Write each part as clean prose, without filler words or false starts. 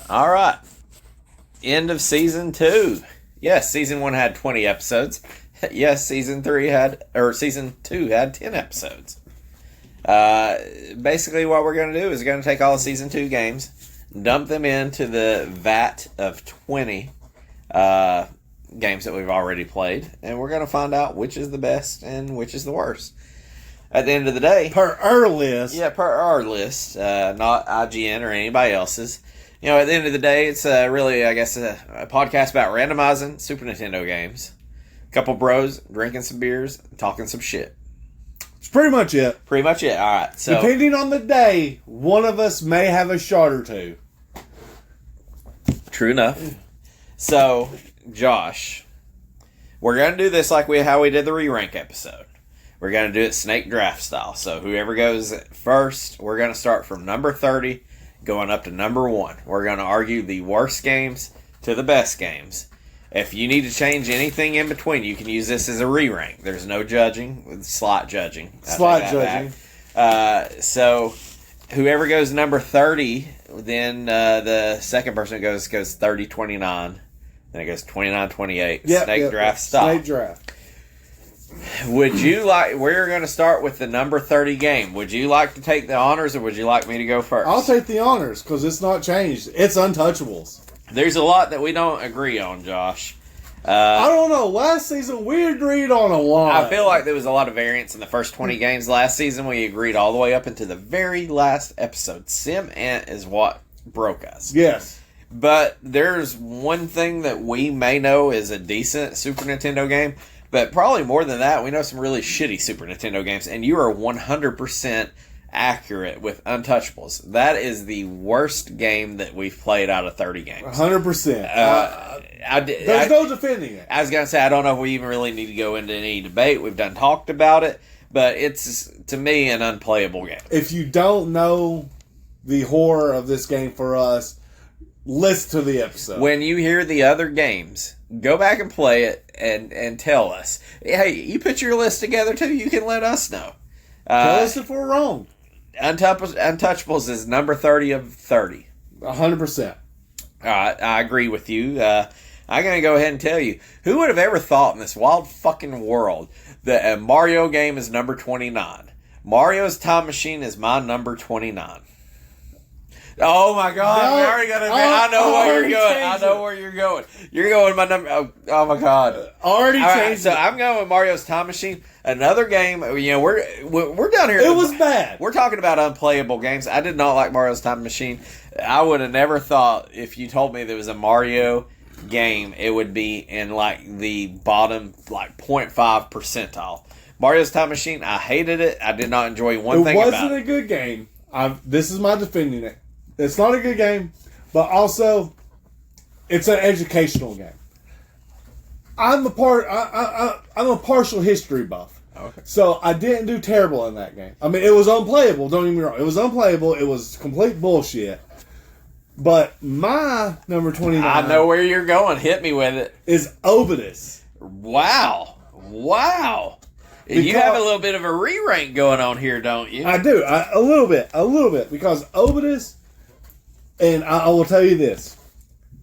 All right. End of season 2. Yes, season 1 had 20 episodes. Yes, season 2 had 10 episodes. Basically what we're going to do is we're going to take all the season 2 games, dump them into the vat of 20 games that we've already played, and we're going to find out which is the best and which is the worst. At the end of the day, per our list. Yeah, per our list, not IGN or anybody else's. You know, at the end of the day, it's really, I guess, a podcast about randomizing Super Nintendo games. A couple bros drinking some beers, talking some shit. It's pretty much it. Pretty much it. All right. So, depending on the day, one of us may have a shot or two. True enough. So, Josh, we're going to do this like how we did the re-rank episode. We're going to do it snake draft style. So, whoever goes first, we're going to start from number 30 going up to number 1. We're going to argue the worst games to the best games. If you need to change anything in between, you can use this as a re-rank. There's no judging, slight judging. So, whoever goes number 30, then the second person goes 30-29. Then it goes 29-28. Snake draft style. Snake draft. Would you like... We're going to start with the number 30 game. Would you like to take the honors, or would you like me to go first? I'll take the honors, because it's not changed. It's Untouchables. There's a lot that we don't agree on, Josh. I don't know. Last season, we agreed on a lot. I feel like there was a lot of variance in the first 20 games. Last season, we agreed all the way up into the very last episode. Sim Ant is what broke us. Yes. But there's one thing that we may know is a decent Super Nintendo game. But probably more than that, we know some really shitty Super Nintendo games. And you are 100% accurate with Untouchables. That is the worst game that we've played out of 30 games. 100%. There's no defending it. I was going to say, I don't know if we even really need to go into any debate. We've talked about it. But it's, to me, an unplayable game. If you don't know the horror of this game for us, listen to the episode. When you hear the other games, go back and play it and tell us. Hey, you put your list together too, you can let us know. Tell us if we're wrong. Untouchables is number 30 of 30. 100%. Alright, I agree with you. I'm going to go ahead and tell you. Who would have ever thought in this wild fucking world that a Mario game is number 29? Mario's Time Machine is my number 29. Oh my God! No, We already got I know where you're going. I know where you're going. You're going my number. Oh my God! Already changed. Right, so I'm going with Mario's Time Machine. Another game. You know, we're down here. It was bad. We're talking about unplayable games. I did not like Mario's Time Machine. I would have never thought if you told me there was a Mario game, it would be in like the bottom 0.5 percentile. Mario's Time Machine. I hated it. I did not enjoy one thing about it. It wasn't a good game. This is my defending it. It's not a good game, but also it's an educational game. I'm a partial history buff. Okay. So I didn't do terrible in that game. I mean, it was unplayable. Don't get me wrong. It was unplayable. It was complete bullshit. But my number 29... I know where you're going. Hit me with it. ...is Obidus. Wow. Because you have a little bit of a re-rank going on here, don't you? I do. A little bit. Because Obidus... And I will tell you this.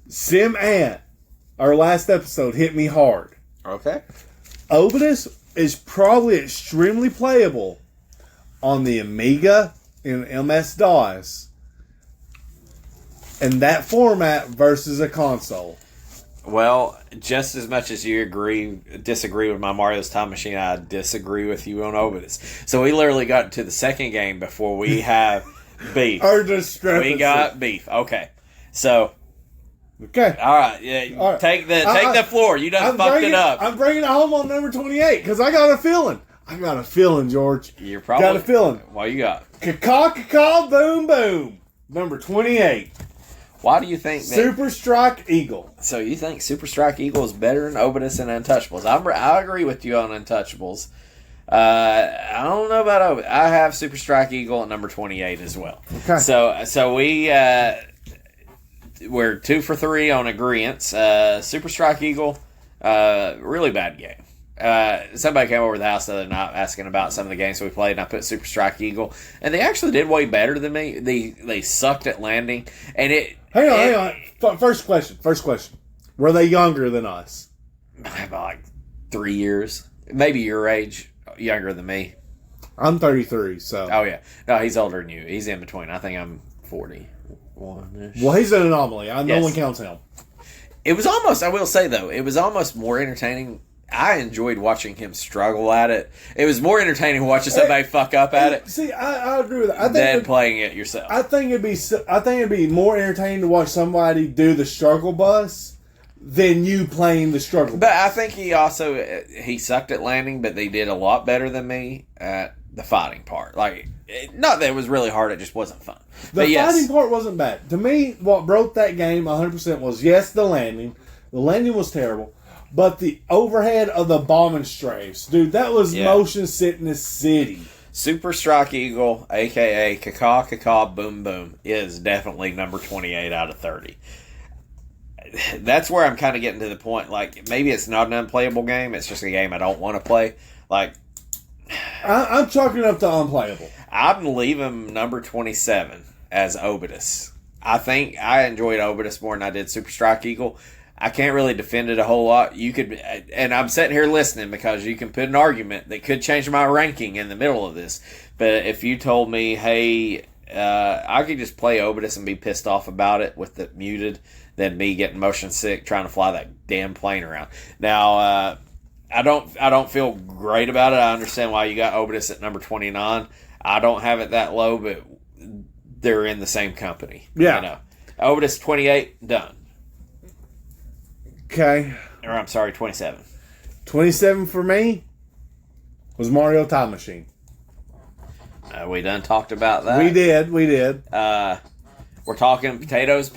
Sim Ant, our last episode, hit me hard. Okay. Obidus is probably extremely playable on the Amiga and MS-DOS. In that format versus a console. Well, just as much as you disagree with my Mario's Time Machine, I disagree with you on Obidus. So we literally got to the second game before we have... beef. We got beef. Okay. So. Okay. All right. Yeah. All right. Take the floor. You done fucked it up. I'm bringing it home on number 28 because I got a feeling. George. You're probably got a feeling. What you got? Caw, boom, boom. Number 28. Why do you think that? Super Strike Eagle. So you think Super Strike Eagle is better than Obidus and Untouchables? I agree with you on Untouchables. I don't know about Obidus. I have Super Strike Eagle at number 28 as well. Okay. So we're 2 for 3 on agreeance. Super Strike Eagle, really bad game. Somebody came over to the house the other night asking about some of the games we played, and I put Super Strike Eagle, and they actually did way better than me. They sucked at landing, and Hang on. First question. Were they younger than us? About like 3 years, maybe your age, younger than me. I'm 33, so. Oh yeah, no, he's older than you. He's in between. I think I'm 41-ish. Well, he's an anomaly. No one counts him. It was almost. I will say though, it was almost more entertaining. I enjoyed watching him struggle at it. It was more entertaining watching somebody fuck up at it. See, I agree with that. Than playing it yourself. I think it'd be more entertaining to watch somebody do the struggle bus than you playing the struggle But bus. I think he sucked at landing, but they did a lot better than me at the fighting part. Like, not that it was really hard, it just wasn't fun. The fighting part wasn't bad. To me, what broke that game 100% was, yes, the landing. The landing was terrible. But the overhead of the bombing strafes, dude, that was motion sickness city. Super Strike Eagle, a.k.a. Caw Boom Boom, is definitely number 28 out of 30. That's where I'm kind of getting to the point. Like, maybe it's not an unplayable game. It's just a game I don't want to play. Like, I'm chalking it up to unplayable. I'd leave him number 27 as Obidus. I think I enjoyed Obidus more than I did Super Strike Eagle. I can't really defend it a whole lot. You could, and I'm sitting here listening because you can put an argument that could change my ranking in the middle of this. But if you told me, hey, I could just play Obidus and be pissed off about it with it muted, than me getting motion sick trying to fly that damn plane around. Now, I don't feel great about it. I understand why you got Obidus at number 29. I don't have it that low, but they're in the same company. Yeah. You know, Obidus 28, done. Okay. Or I'm sorry, 27. 27 for me was Mario Time Machine. We done talked about that. We did. We're talking potatoes.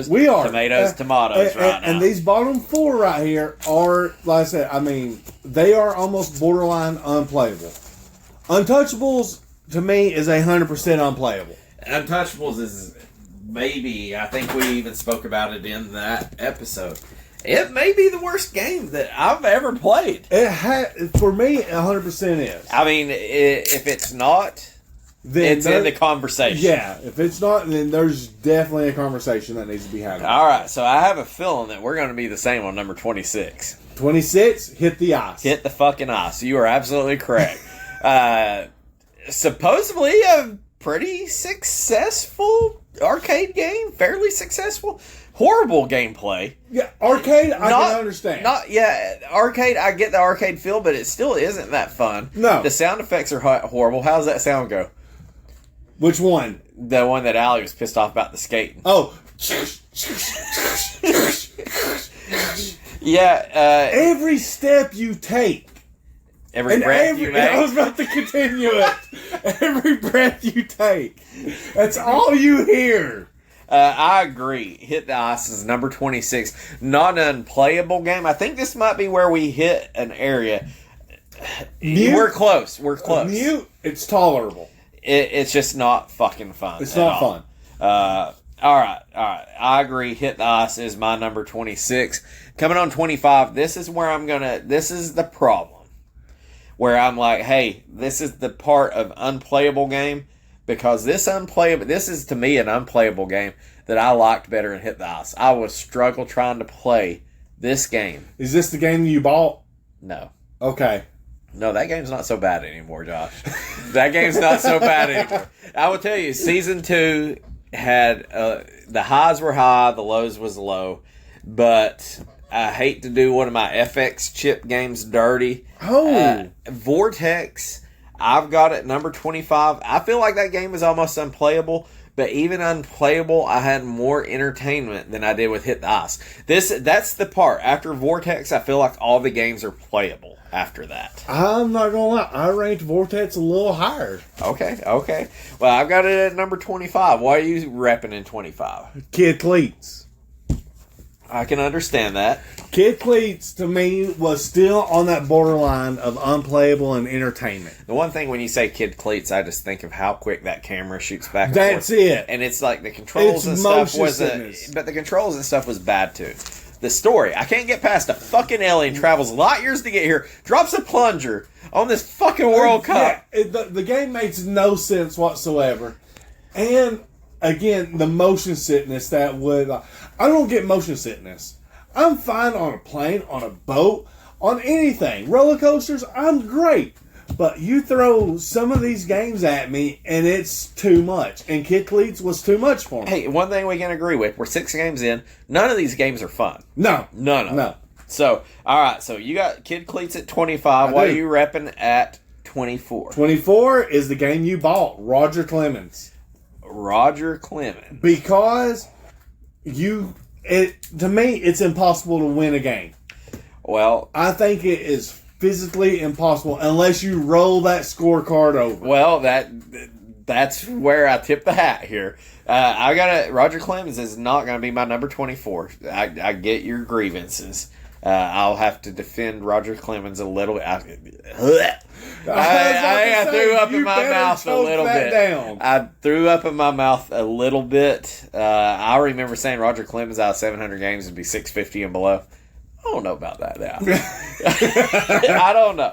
We are. Tomatoes right now. And these bottom four right here are, like I said, I mean, they are almost borderline unplayable. Untouchables, to me, is 100% unplayable. Untouchables is maybe, I think we even spoke about it in that episode. It may be the worst game that I've ever played. For me, 100% is. I mean, if it's not, then it's in the conversation. Yeah, if it's not, then there's definitely a conversation that needs to be had. All right, so I have a feeling that we're going to be the same on number 26. 26, hit the ice. Hit the fucking ice. You are absolutely correct. Supposedly a pretty successful arcade game, fairly successful. Horrible gameplay. Yeah, arcade, I can understand. Arcade, I get the arcade feel, but it still isn't that fun. No. The sound effects are horrible. How does that sound go? Which one? The one that Allie was pissed off about the skating. Oh. Yeah. Every step you take. Every breath you make. I was about to continue it. Every breath you take. That's all you hear. I agree. Hit the Ice is number 26. Not an unplayable game. I think this might be where we hit an area. Mute, we're close. Mute, it's tolerable. It's just not fucking fun. It's not fun. All right. I agree. Hit the Ice is my number 26. Coming on 25, this is the problem. Where I'm like, hey, this is the part of unplayable game. Because this is to me an unplayable game that I liked better than Hit the Ice. I was struggle trying to play this game. Is this the game you bought? No. Okay. No, that game's not so bad anymore, Josh. That game's not so bad anymore. I will tell you, Season 2 had the highs were high, the lows was low, but I hate to do one of my FX chip games dirty. Oh. Vortex, I've got it number 25. I feel like that game is almost unplayable, but even unplayable, I had more entertainment than I did with Hit the Ice. That's the part. After Vortex, I feel like all the games are playable after that. I'm not going to lie. I ranked Vortex a little higher. Okay. Well, I've got it at number 25. Why are you repping in 25? Kid Cleats. I can understand that. Kid Cleats, to me, was still on that borderline of unplayable and entertainment. The one thing when you say Kid Cleats, I just think of how quick that camera shoots back and That's forth. it. And it's like the controls and stuff motion wasn't... sickness. But the controls and stuff was bad, too. the story. I can't get past a fucking alien travels light years to get here, drops a plunger on this fucking World Cup. Yeah, the game makes no sense whatsoever. And, again, the motion sickness that would... I don't get motion sickness. I'm fine on a plane, on a boat, on anything. Roller coasters, I'm great. But you throw some of these games at me, and it's too much. And Kid Cleats was too much for me. Hey, one thing we can agree with, we're 6 games in. None of these games are fun. No. None of them. So, all right, so you got Kid Cleats at 25. What are you repping at 24? 24 is the game you bought, Roger Clemens. Roger Clemens. Because to me, it's impossible to win a game. Well, I think it is physically impossible unless you roll that scorecard over. Well, that's where I tip the hat here. Roger Clemens is not going to be my number 24. I get your grievances. I'll have to defend Roger Clemens a little. I threw up in my mouth a little bit. I threw up in my mouth a little bit. I remember saying Roger Clemens out of 700 games would be 650 and below. I don't know about that now. I don't know.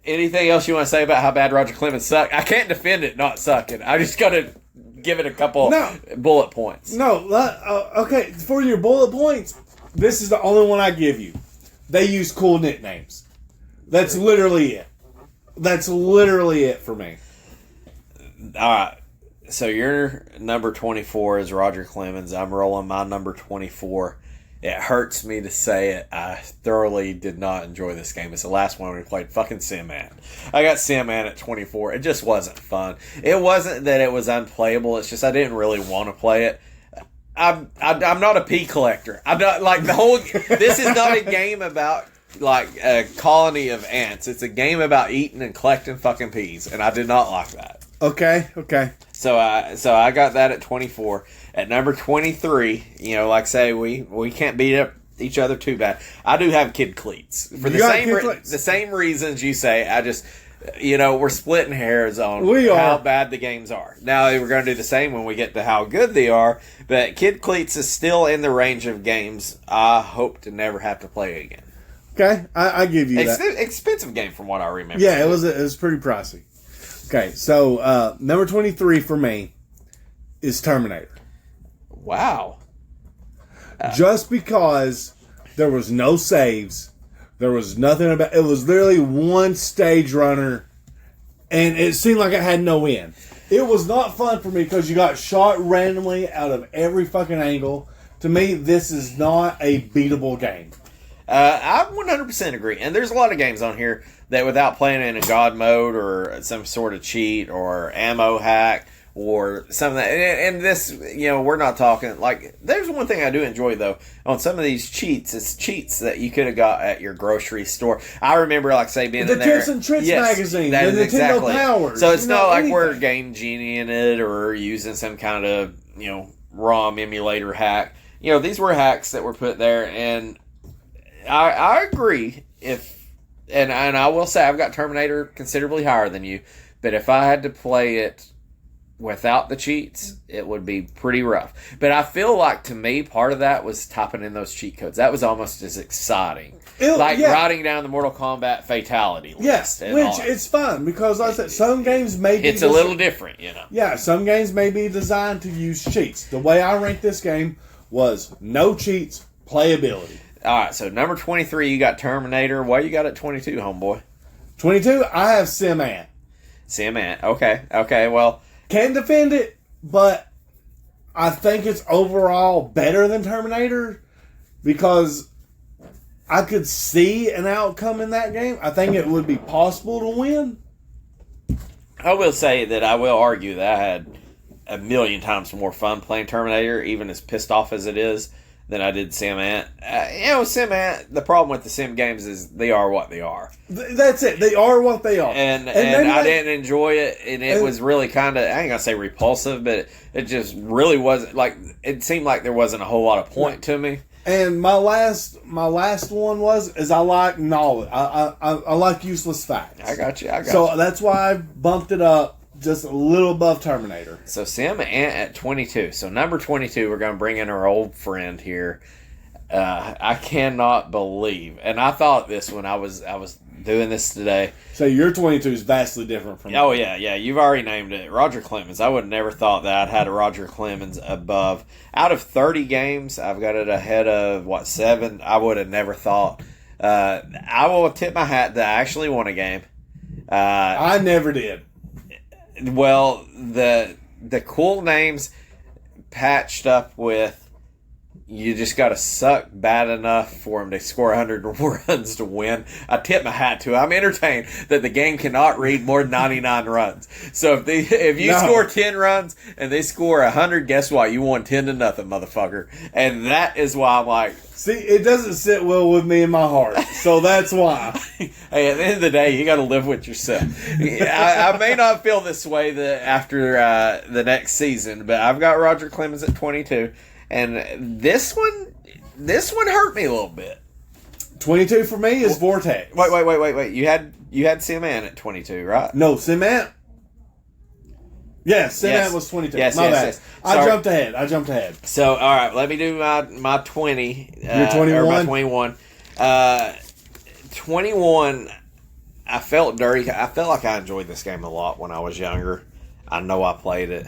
Anything else you want to say about how bad Roger Clemens sucked? I can't defend it not sucking. I just got to give it a couple bullet points. No, okay. For your bullet points, this is the only one I give you. They use cool nicknames. That's literally it. That's literally it for me. All right. So your number 24 is Roger Clemens. I'm rolling my number 24. It hurts me to say it. I thoroughly did not enjoy this game. It's the last one we played. Fucking Sinman. I got Sinman at 24. It just wasn't fun. It wasn't that it was unplayable. It's just I didn't really want to play it. I'm not a pea collector. I'm not like the whole. This is not a game about like a colony of ants. It's a game about eating and collecting fucking peas, and I did not like that. Okay. So I got that at 24. At number 23, like I say, we can't beat up each other too bad. I do have Kid Cleats for the same reasons you say. I just, we're splitting hairs on how bad the games are. Now we're going to do the same when we get to how good they are. But Kid Cleats is still in the range of games I hope to never have to play again. Okay, I give you it's that. It's an expensive game from what I remember. Yeah, it was pretty pricey. Okay, so number 23 for me is Terminator. Wow. Just because there was no saves, there was nothing about it. Was literally one stage runner, and it seemed like it had no end. It was not fun for me because you got shot randomly out of every fucking angle. To me, this is not a beatable game. I 100% agree. And there's a lot of games on here that without playing in a God mode or some sort of cheat or ammo hack or something, and this, we're not talking, like, there's one thing I do enjoy, though, on some of these cheats, it's cheats that you could have got at your grocery store. I remember, like, say, being in there. The Tips and Tricks magazine, the Nintendo exactly Powers. So it's not like we're Game Genie in it or using some kind of, ROM emulator hack. These were hacks that were put there, and I agree. And I will say I've got Terminator considerably higher than you, but if I had to play it without the cheats, it would be pretty rough. But I feel like, to me, part of that was typing in those cheat codes. That was almost as exciting. Writing down the Mortal Kombat fatality list. Yes, which it's fun because, like I said, some games may be... It's a little different, Yeah, some games may be designed to use cheats. The way I ranked this game was no cheats, playability. All right, so number 23, you got Terminator. What you got at 22, homeboy? 22, I have Sim-Ant. Sim-Ant, okay, well... Can defend it, but I think it's overall better than Terminator because I could see an outcome in that game. I think it would be possible to win. I will say that I will argue that I had a million times more fun playing Terminator, even as pissed off as it is, than I did Sim-Ant. Sim-Ant, the problem with the sim games is they are what they are. That's it. They are what they are. And I didn't enjoy it, and it was really kind of, I ain't going to say repulsive, but it just really wasn't, like, it seemed like there wasn't a whole lot of point to me. And my last one is I like knowledge. I like useless facts. I got you. So that's why I bumped it up just a little above Terminator. So Sim-Ant at 22. So number 22, we're going to bring in our old friend here. I cannot believe, and I thought this when I was doing this today. So your 22 is vastly different from. Oh yeah, you've already named it, Roger Clemens. I would have never thought that I'd had a Roger Clemens above. Out of 30 games, I've got it ahead of 7. I would have never thought. I will tip my hat that I actually won a game. I never did. Well, the cool names patched up with. You just got to suck bad enough for him to score 100 runs to win. I tip my hat to him. I'm entertained that the game cannot read more than 99 runs. So if you score 10 runs and they score 100, guess what? You won 10-0, motherfucker. And that is why I'm like... See, it doesn't sit well with me in my heart. So that's why. Hey, at the end of the day, you got to live with yourself. I may not feel this way after the next season, but I've got Roger Clemens at 22. And this one hurt me a little bit. 22 for me is Vortex. Wait. You had Sim Ant at 22, right? No, Sim Ant. Yes, Sim Ant was 22. Yes, My bad. Yes. I jumped ahead. So, all right, let me do my 20. Your 21? Or my 21. 21, I felt dirty. I felt like I enjoyed this game a lot when I was younger. I know I played it.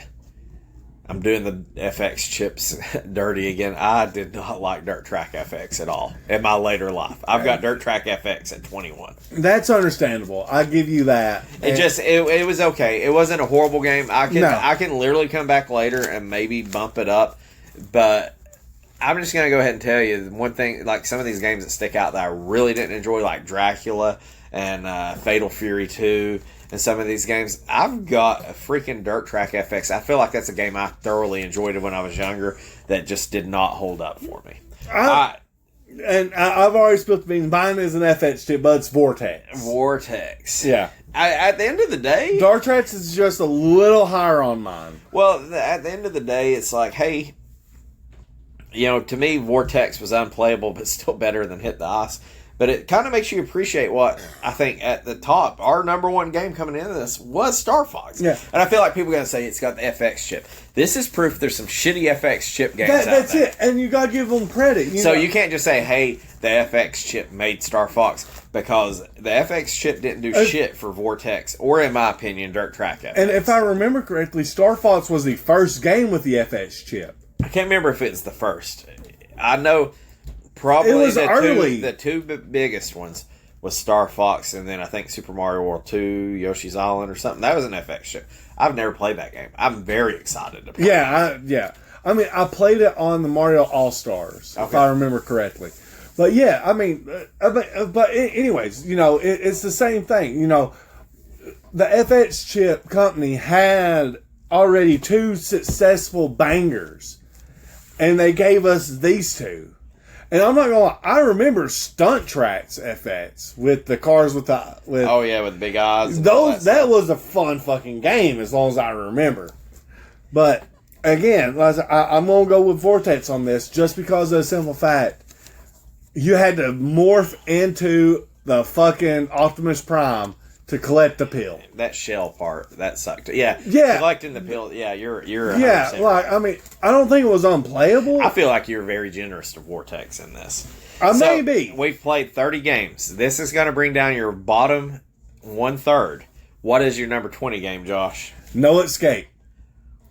I'm doing the FX chips dirty again. I did not like Dirt Track FX at all in my later life. I've got Dirt Track FX at 21. That's understandable. I give you that. It was okay. It wasn't a horrible game. I can literally come back later and maybe bump it up, but I'm just gonna go ahead and tell you one thing. Like some of these games that stick out that I really didn't enjoy, like Dracula and Fatal Fury 2. In some of these games, I've got a freaking Dirt Track FX. I feel like that's a game I thoroughly enjoyed when I was younger that just did not hold up for me. I've already split the beans. Mine is an FX chip, but it's Vortex. Yeah. At the end of the day... Dirt Tracks is just a little higher on mine. Well, at the end of the day, it's like, hey, to me, Vortex was unplayable, but still better than Hit the Ice. But it kind of makes you appreciate what I think at the top. Our number one game coming into this was Star Fox. Yeah. And I feel like people are going to say it's got the FX chip. This is proof there's some shitty FX chip games out there. That's it. And you got to give them credit. You can't just say, hey, the FX chip made Star Fox, because the FX chip didn't do shit for Vortex or, in my opinion, Dirt Track FX. And if I remember correctly, Star Fox was the first game with the FX chip. I can't remember if it's the first. I know... Probably it was early. The two biggest ones was Star Fox, and then I think Super Mario World 2, Yoshi's Island, or something. That was an FX chip. I've never played that game. I'm very excited to play it. I mean, I played it on the Mario All-Stars, if I remember correctly. But yeah, but anyways, it's the same thing. The FX chip company had already 2 successful bangers, and they gave us these 2. And I'm not gonna lie, I remember Stunt Tracks FX with the cars with the with big eyes. That was a fun fucking game as long as I remember. But again, I'm gonna go with Vortex on this just because of the simple fact you had to morph into the fucking Optimus Prime to collect the pill. That shell part, that sucked. Yeah. Collecting the pill. Yeah, you're 100% right. I don't think it was unplayable. I feel like you're very generous to Vortex in this. Maybe. We've played 30 games. This is going to bring down your bottom 1/3. What is your number 20 game, Josh? No Escape.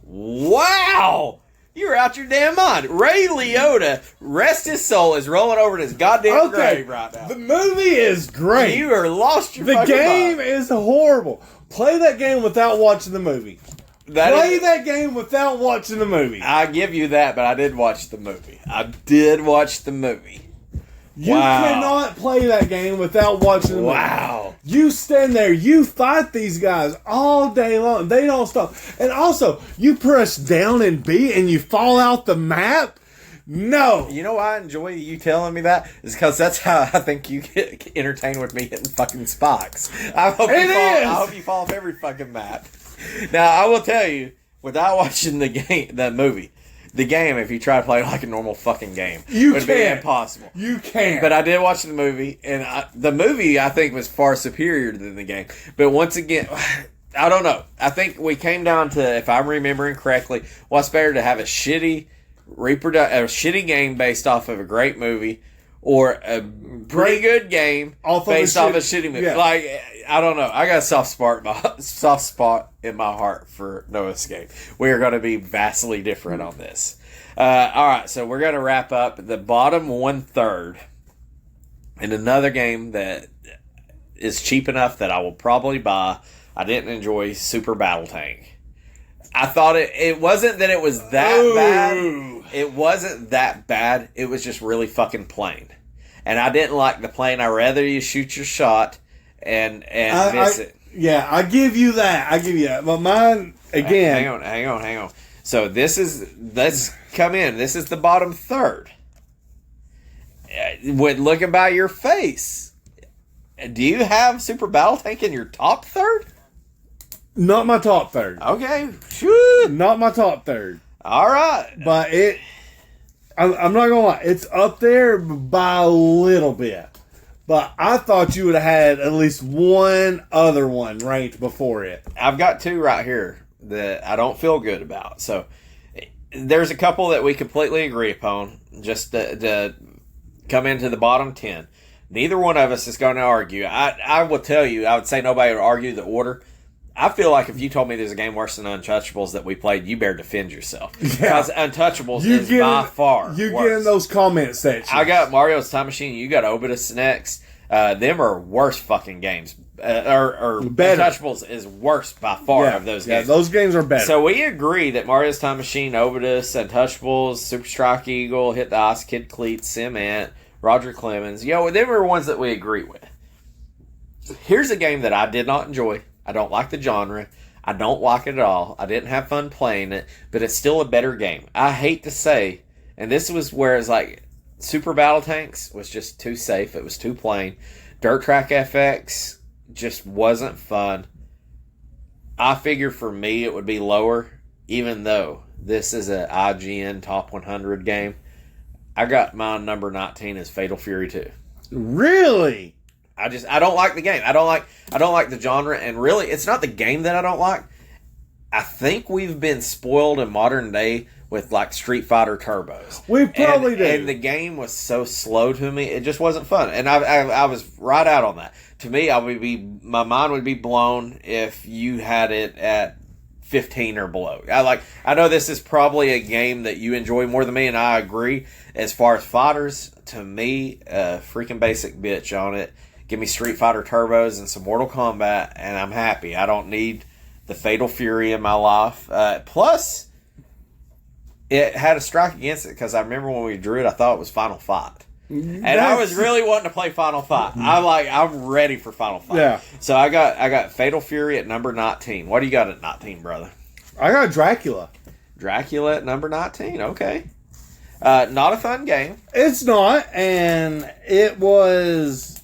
Wow! You're out your damn mind. Ray Liotta, rest his soul, is rolling over in his goddamn grave right now. The movie is great. You are lost your fucking mind. The game mind. is horrible. Play that game without watching the movie. That game without watching the movie. I give you that, but I did watch the movie. You cannot play that game without watching the movie. Wow. You stand there, you fight these guys all day long. They don't stop. And also, you press down and B and you fall out the map? No. You know why I enjoy you telling me that? Is because that's how I think you get entertained with me hitting fucking spikes. I hope you fall off every fucking map. Now, I will tell you, without watching the movie, the game, if you try to play like a normal fucking game, would be impossible. You can't. But I did watch the movie, and the movie, I think, was far superior than the game. But once again, I don't know. I think we came down to, if I'm remembering correctly, what's better, to have a shitty a shitty game based off of a great movie, or a pretty good game based off a shitty movie. Yeah. Like, I don't know. I got a soft spot in my heart for No Escape. We are going to be vastly different on this. All right, so we're going to wrap up the bottom 1/3 in another game that is cheap enough that I will probably buy. I didn't enjoy Super Battle Tank. I thought it wasn't that it was that bad. It wasn't that bad. It was just really fucking plain. And I didn't like the plain. I'd rather you shoot your shot and miss it. Yeah, I give you that. But mine, again. Hang on. So let's come in. This is the bottom third. When looking by your face, do you have Super Battle Tank in your top third? Not my top third. Okay. Sure. Not my top third. All right. But I'm not going to lie. It's up there by a little bit. But I thought you would have had at least one other one ranked before it. I've got two right here that I don't feel good about. So there's a couple that we completely agree upon. Just to come into the bottom 10. Neither one of us is going to argue. I will tell you, I would say nobody would argue the order. I feel like if you told me there's a game worse than Untouchables that we played, you better defend yourself. Because Untouchables is by far You worse. get in those comment sections. I got Mario's Time Machine. You got Obidus next. Them are worse fucking games. Or better. Untouchables is worse by far of those games. Yeah, those games are better. So we agree that Mario's Time Machine, Obidus, Untouchables, Super Strike Eagle, Hit the Ice, Kid Cleats, Cement, Roger Clemens. Them are ones that we agree with. Here's a game that I did not enjoy. I don't like the genre. I don't like it at all. I didn't have fun playing it, but it's still a better game. I hate to say, and this was where it's like Super Battle Tanks was just too safe. It was too plain. Dirt Track FX just wasn't fun. I figured for me it would be lower, even though this is an IGN Top 100 game. I got my number 19 as Fatal Fury 2. Really? I don't like the game. I don't like the genre, and really, it's not the game that I don't like. I think we've been spoiled in modern day with like Street Fighter turbos. We probably did. And the game was so slow to me, it just wasn't fun. And I was right out on that. To me, my mind would be blown if you had it at 15 or below. I know this is probably a game that you enjoy more than me, and I agree. As far as fighters, to me, freaking basic bitch on it. Give me Street Fighter turbos and some Mortal Kombat, and I'm happy. I don't need the Fatal Fury in my life. Plus, it had a strike against it, because I remember when we drew it, I thought it was Final Fight. And I was really wanting to play Final Fight. I'm ready for Final Fight. Yeah. So I got Fatal Fury at number 19. What do you got at 19, brother? I got Dracula. Dracula at number 19. Okay. Not a fun game. It's not, and it was...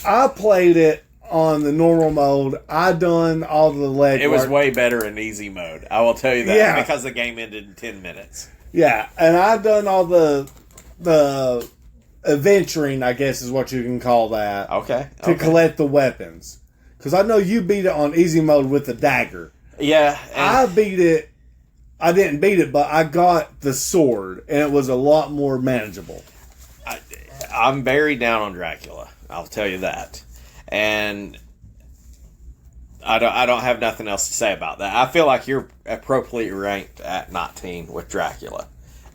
I played it on the normal mode. I done all the legwork. It was way better in easy mode. I will tell you that, because the game ended in 10 minutes. Yeah, and I done all the adventuring, I guess is what you can call that. Okay. To collect the weapons. Because I know you beat it on easy mode with the dagger. Yeah. I beat it. I didn't beat it, but I got the sword, and it was a lot more manageable. I'm buried down on Dracula. I'll tell you that. And I don't have nothing else to say about that. I feel like you're appropriately ranked at 19 with Dracula.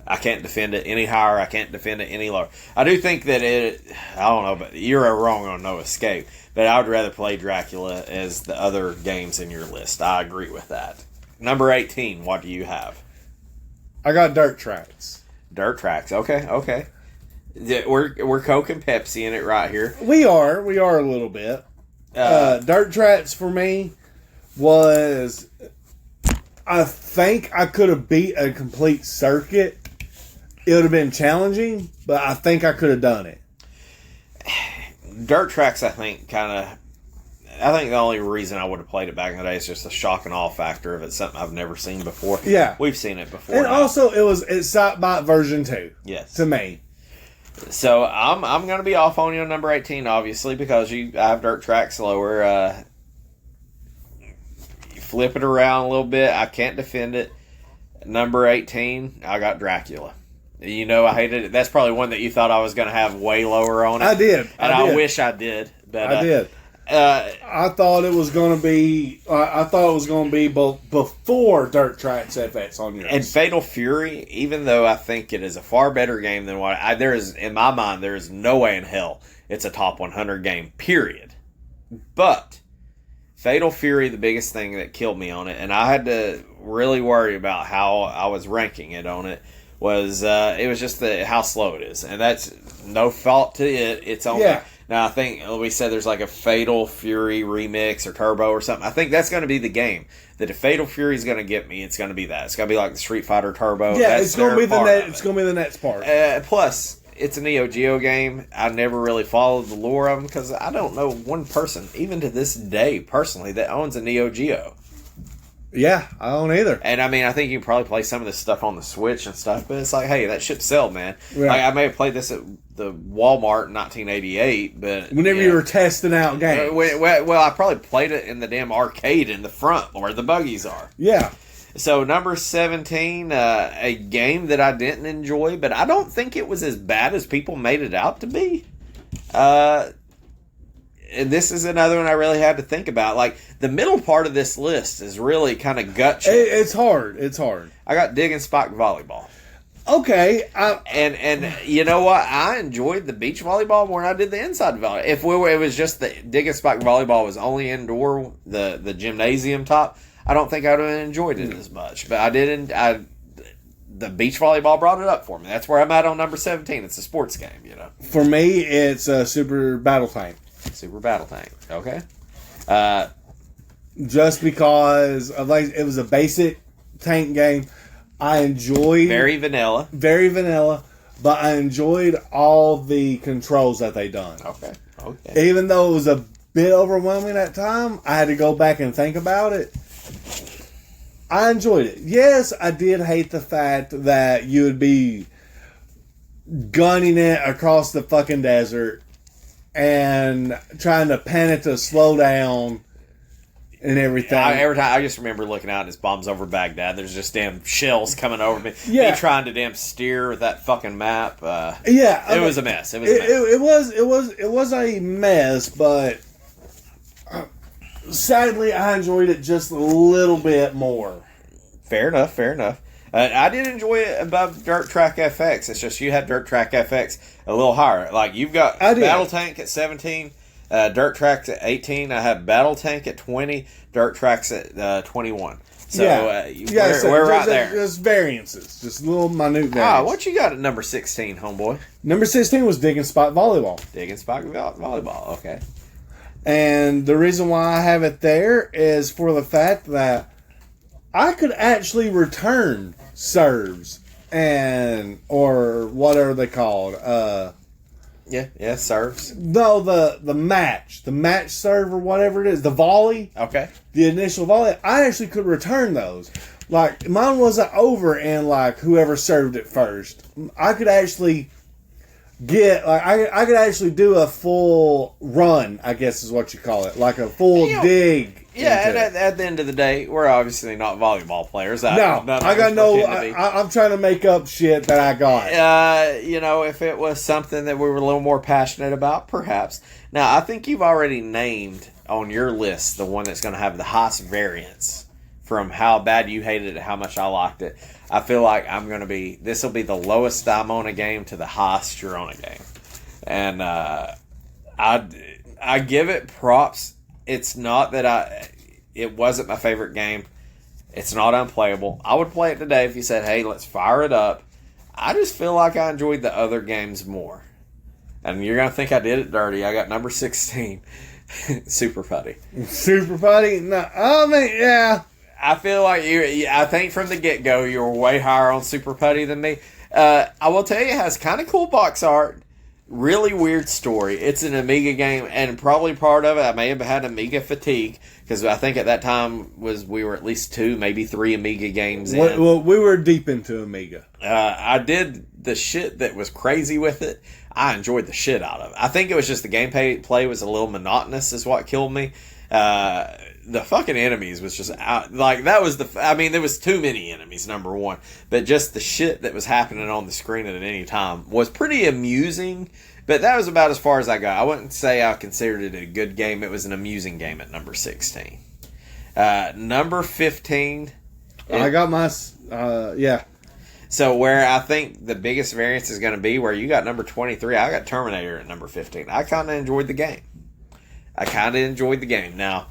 I can't defend it any higher. I can't defend it any lower. I do think that I don't know, but you're wrong on No Escape. But I would rather play Dracula as the other games in your list. I agree with that. Number 18, what do you have? I got Dirt Tracks. Dirt Tracks, okay. We're Coke and Pepsi in it right here. We are a little bit. Dirt Tracks for me was, I think I could have beat a complete circuit. It would have been challenging, but I think I could have done it. Dirt Tracks, I think the only reason I would have played it back in the day is just the shock and awe factor of it. Something I've never seen before. Yeah. We've seen it before. And also, it's Sightbot version 2. Yes. To me. So, I'm going to be off on you on number 18, obviously, because I have Dirt Tracks lower. You flip it around a little bit. I can't defend it. Number 18, I got Dracula. You know, I hated it. That's probably one that you thought I was going to have way lower on it. I did. And I wish I did. But, I did. I thought it was going to be. I thought it was going to be before Dirt Tracks FX on yours. And Fatal Fury, even though I think it is a far better game than what there is in my mind, there is no way in hell it's a top 100 game. Period. But Fatal Fury, the biggest thing that killed me on it, and I had to really worry about how I was ranking it on it, was it was just how slow it is, and that's no fault to it. It's only. Yeah. Now, I think we said there's like a Fatal Fury remix or Turbo or something. I think that's going to be the game. That if Fatal Fury is going to get me, it's going to be that. It's going to be like the Street Fighter Turbo. Yeah, it's going to be the net. It's going to be the next part. Plus, it's a Neo Geo game. I never really followed the lore of them because I don't know one person, even to this day, personally, that owns a Neo Geo. Yeah, I don't either. And I mean, I think you can probably play some of this stuff on the Switch and stuff, but it's like, hey, that shit sell, man. Right. Like, I may have played this at the Walmart in 1988, but whenever you were testing out games. Well, I probably played it in the damn arcade in the front where the buggies are. Yeah. So number 17, a game that I didn't enjoy, but I don't think it was as bad as people made it out to be. And this is another one I really had to think about. Like, the middle part of this list is really kind of gut check. It's hard. It's hard. I got Dig and Spike Volleyball. Okay. And you know what? I enjoyed the beach volleyball more than I did the inside volleyball. If it was just the Dig and Spike Volleyball was only indoor, the gymnasium top, I don't think I would have enjoyed it as much. But I didn't. The beach volleyball brought it up for me. That's where I'm at on number 17. It's a sports game, you know. For me, it's a Super Battle Tank. Super Battle Tank. Okay. Just because of it was a basic tank game. I enjoyed very vanilla, but I enjoyed all the controls that they done. Okay. Even though it was a bit overwhelming at time, I had to go back and think about it. I enjoyed it. Yes, I did hate the fact that you would be gunning it across the fucking desert and trying to pan it to slow down and everything. Every time I just remember looking out and it's bombs over Baghdad. There's just damn shells coming over me. Yeah. Me trying to damn steer with that fucking map. It was a mess. It was a mess, but sadly I enjoyed it just a little bit more. Fair enough. I did enjoy it above Dirt Track FX. It's just you have Dirt Track FX a little higher. Like, you've got Battle Tank at 17, Dirt Track at 18. I have Battle Tank at 20, Dirt Tracks at 21. So, we're right there. Just variances. Just little minute variances. What you got at number 16, homeboy? Number 16 was Dig and Spike Volleyball. Dig and Spike Volleyball, okay. And the reason why I have it there is for the fact that I could actually return serves or whatever they called. Serves. No, the match serve or whatever it is, the volley. Okay. The initial volley. I actually could return those. Like, mine wasn't over and like whoever served it first. I could actually I could actually do a full run, I guess is what you call it, like a full dig. Yeah, and at the end of the day, we're obviously not volleyball players. I'm trying to make up shit that I got. If it was something that we were a little more passionate about, perhaps. Now, I think you've already named on your list the one that's going to have the highest variance from how bad you hated it, how much I liked it. I feel like this will be the lowest I'm on a game to the highest you're on a game. And I give it props. It's not that it wasn't my favorite game. It's not unplayable. I would play it today if you said, hey, let's fire it up. I just feel like I enjoyed the other games more. And you're going to think I did it dirty. I got number 16, Super Putty. Super Putty? No, I mean, yeah. I feel like I think from the get-go you were way higher on Super Putty than me. I will tell you, it has kind of cool box art. Really weird story. It's an Amiga game, and probably part of it, I may have had Amiga fatigue, because I think at that time we were at least 2, maybe 3 Amiga games in. Well, we were deep into Amiga. I did the shit that was crazy with it. I enjoyed the shit out of it. I think it was just the gameplay was a little monotonous is what killed me. the fucking enemies was just out. Like, that was there was too many enemies, number one. But just the shit that was happening on the screen at any time was pretty amusing. But that was about as far as I got. I wouldn't say I considered it a good game. It was an amusing game at number 16. Number 15. I got my, yeah. So where I think the biggest variance is going to be, where you got number 23, I got Terminator at number 15. I kind of enjoyed the game. Now,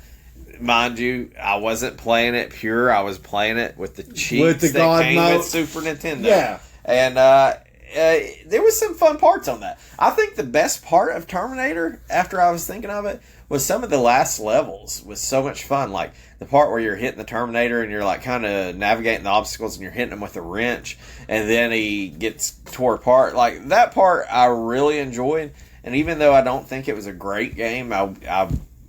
mind you, I wasn't playing it pure. I was playing it with the cheats that came with Super Nintendo. Yeah. And there was some fun parts on that. I think the best part of Terminator, after I was thinking of it, was some of the last levels was so much fun. Like the part where you're hitting the Terminator and you're like kind of navigating the obstacles and you're hitting him with a wrench and then he gets tore apart. Like that part I really enjoyed. And even though I don't think it was a great game,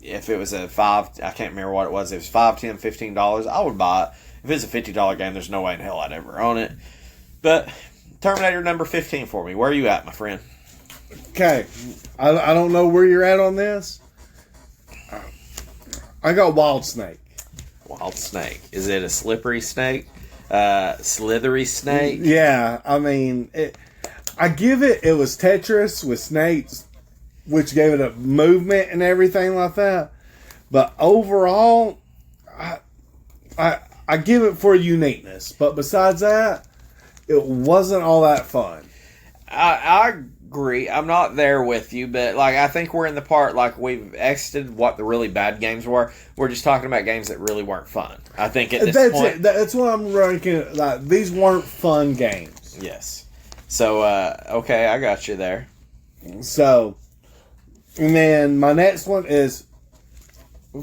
if it was I can't remember what it was. It was $5, $10, $15. I would buy it. If it's a $50 game, there's no way in hell I'd ever own it. But Terminator number 15 for me. Where are you at, my friend? Okay. I don't know where you're at on this. I got Wild Snake. Wild Snake. Is it a slippery snake? Slithery snake? Yeah. I mean, it was Tetris with snakes, which gave it a movement and everything like that. But overall, I give it for uniqueness. But besides that, it wasn't all that fun. I agree. I'm not there with you, but like I think we're in the part like we've exited what the really bad games were. We're just talking about games that really weren't fun. I think at this point, that's what I'm ranking. Like these weren't fun games. Yes. So okay, I got you there. So, and then my next one is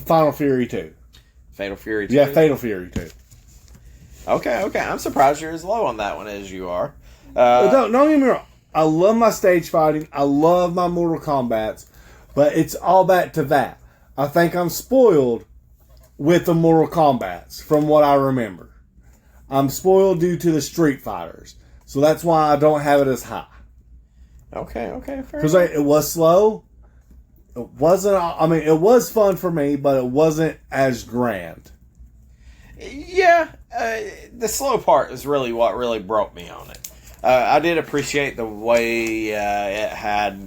Final Fury 2. Fatal Fury 2. Yeah, Fatal Fury 2. Okay. I'm surprised you're as low on that one as you are. Don't get me wrong. I love my stage fighting. I love my Mortal Kombats. But it's all back to that. I think I'm spoiled with the Mortal Kombats from what I remember. I'm spoiled due to the Street Fighters. So that's why I don't have it as high. Okay, fair. Because it was slow. It wasn't. I mean, it was fun for me, but it wasn't as grand. Yeah, the slow part is really what really broke me on it. I did appreciate the way it had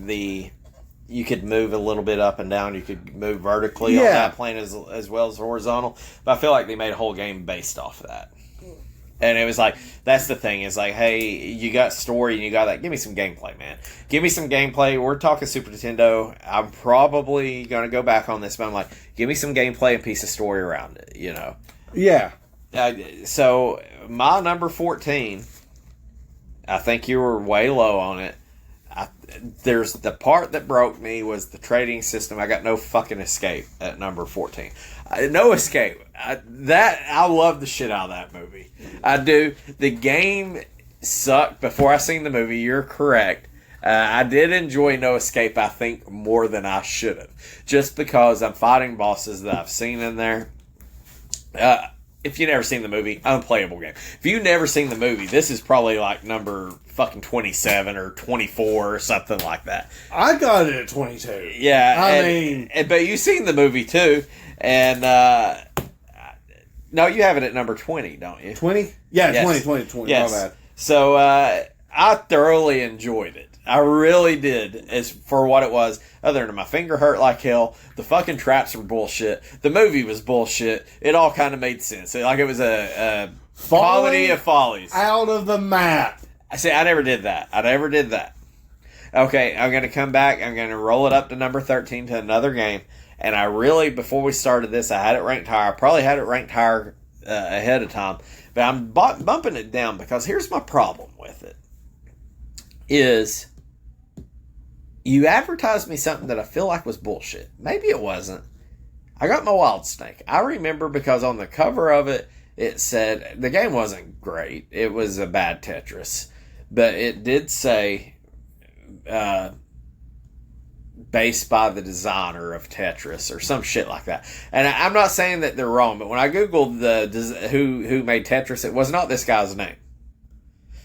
you could move a little bit up and down. You could move vertically on that plane as well as horizontal. But I feel like they made a whole game based off of that. And it was like, that's the thing. It's like, hey, you got story and you got that. Give me some gameplay, man. Give me some gameplay. We're talking Super Nintendo. I'm probably going to go back on this, but I'm like, give me some gameplay and piece of story around it, you know? Yeah. So, my number 14, I think you were way low on it. There's the part that broke me was the trading system. I got no fucking escape at number 14. No escape. I love the shit out of that movie. I do. The game sucked before I seen the movie. You're correct. I did enjoy No Escape, I think, more than I should have. Just because I'm fighting bosses that I've seen in there. If you've never seen the movie, unplayable game. If you've never seen the movie, this is probably like number fucking 27 or 24 or something like that. I got it at 22. Yeah. But you've seen the movie too. And, no, you have it at number 20, don't you? 20? Yeah, yes. 20. Yes. My bad. So, I thoroughly enjoyed it. I really did, as for what it was. Other than my finger hurt like hell, the fucking traps were bullshit. The movie was bullshit. It all kind of made sense. Like it was a comedy of follies. Out of the map. I say I never did that. Okay, I'm going to come back. I'm going to roll it up to number 13 to another game. And I really, before we started this, I had it ranked higher. I probably had it ranked higher ahead of time. But I'm bumping it down because here's my problem with it. Is you advertised me something that I feel like was bullshit. Maybe it wasn't. I got my Wild Snake. I remember because on the cover of it, it said, the game wasn't great. It was a bad Tetris. But it did say, based by the designer of Tetris or some shit like that. And I'm not saying that they're wrong, but when I Googled who made Tetris, it was not this guy's name.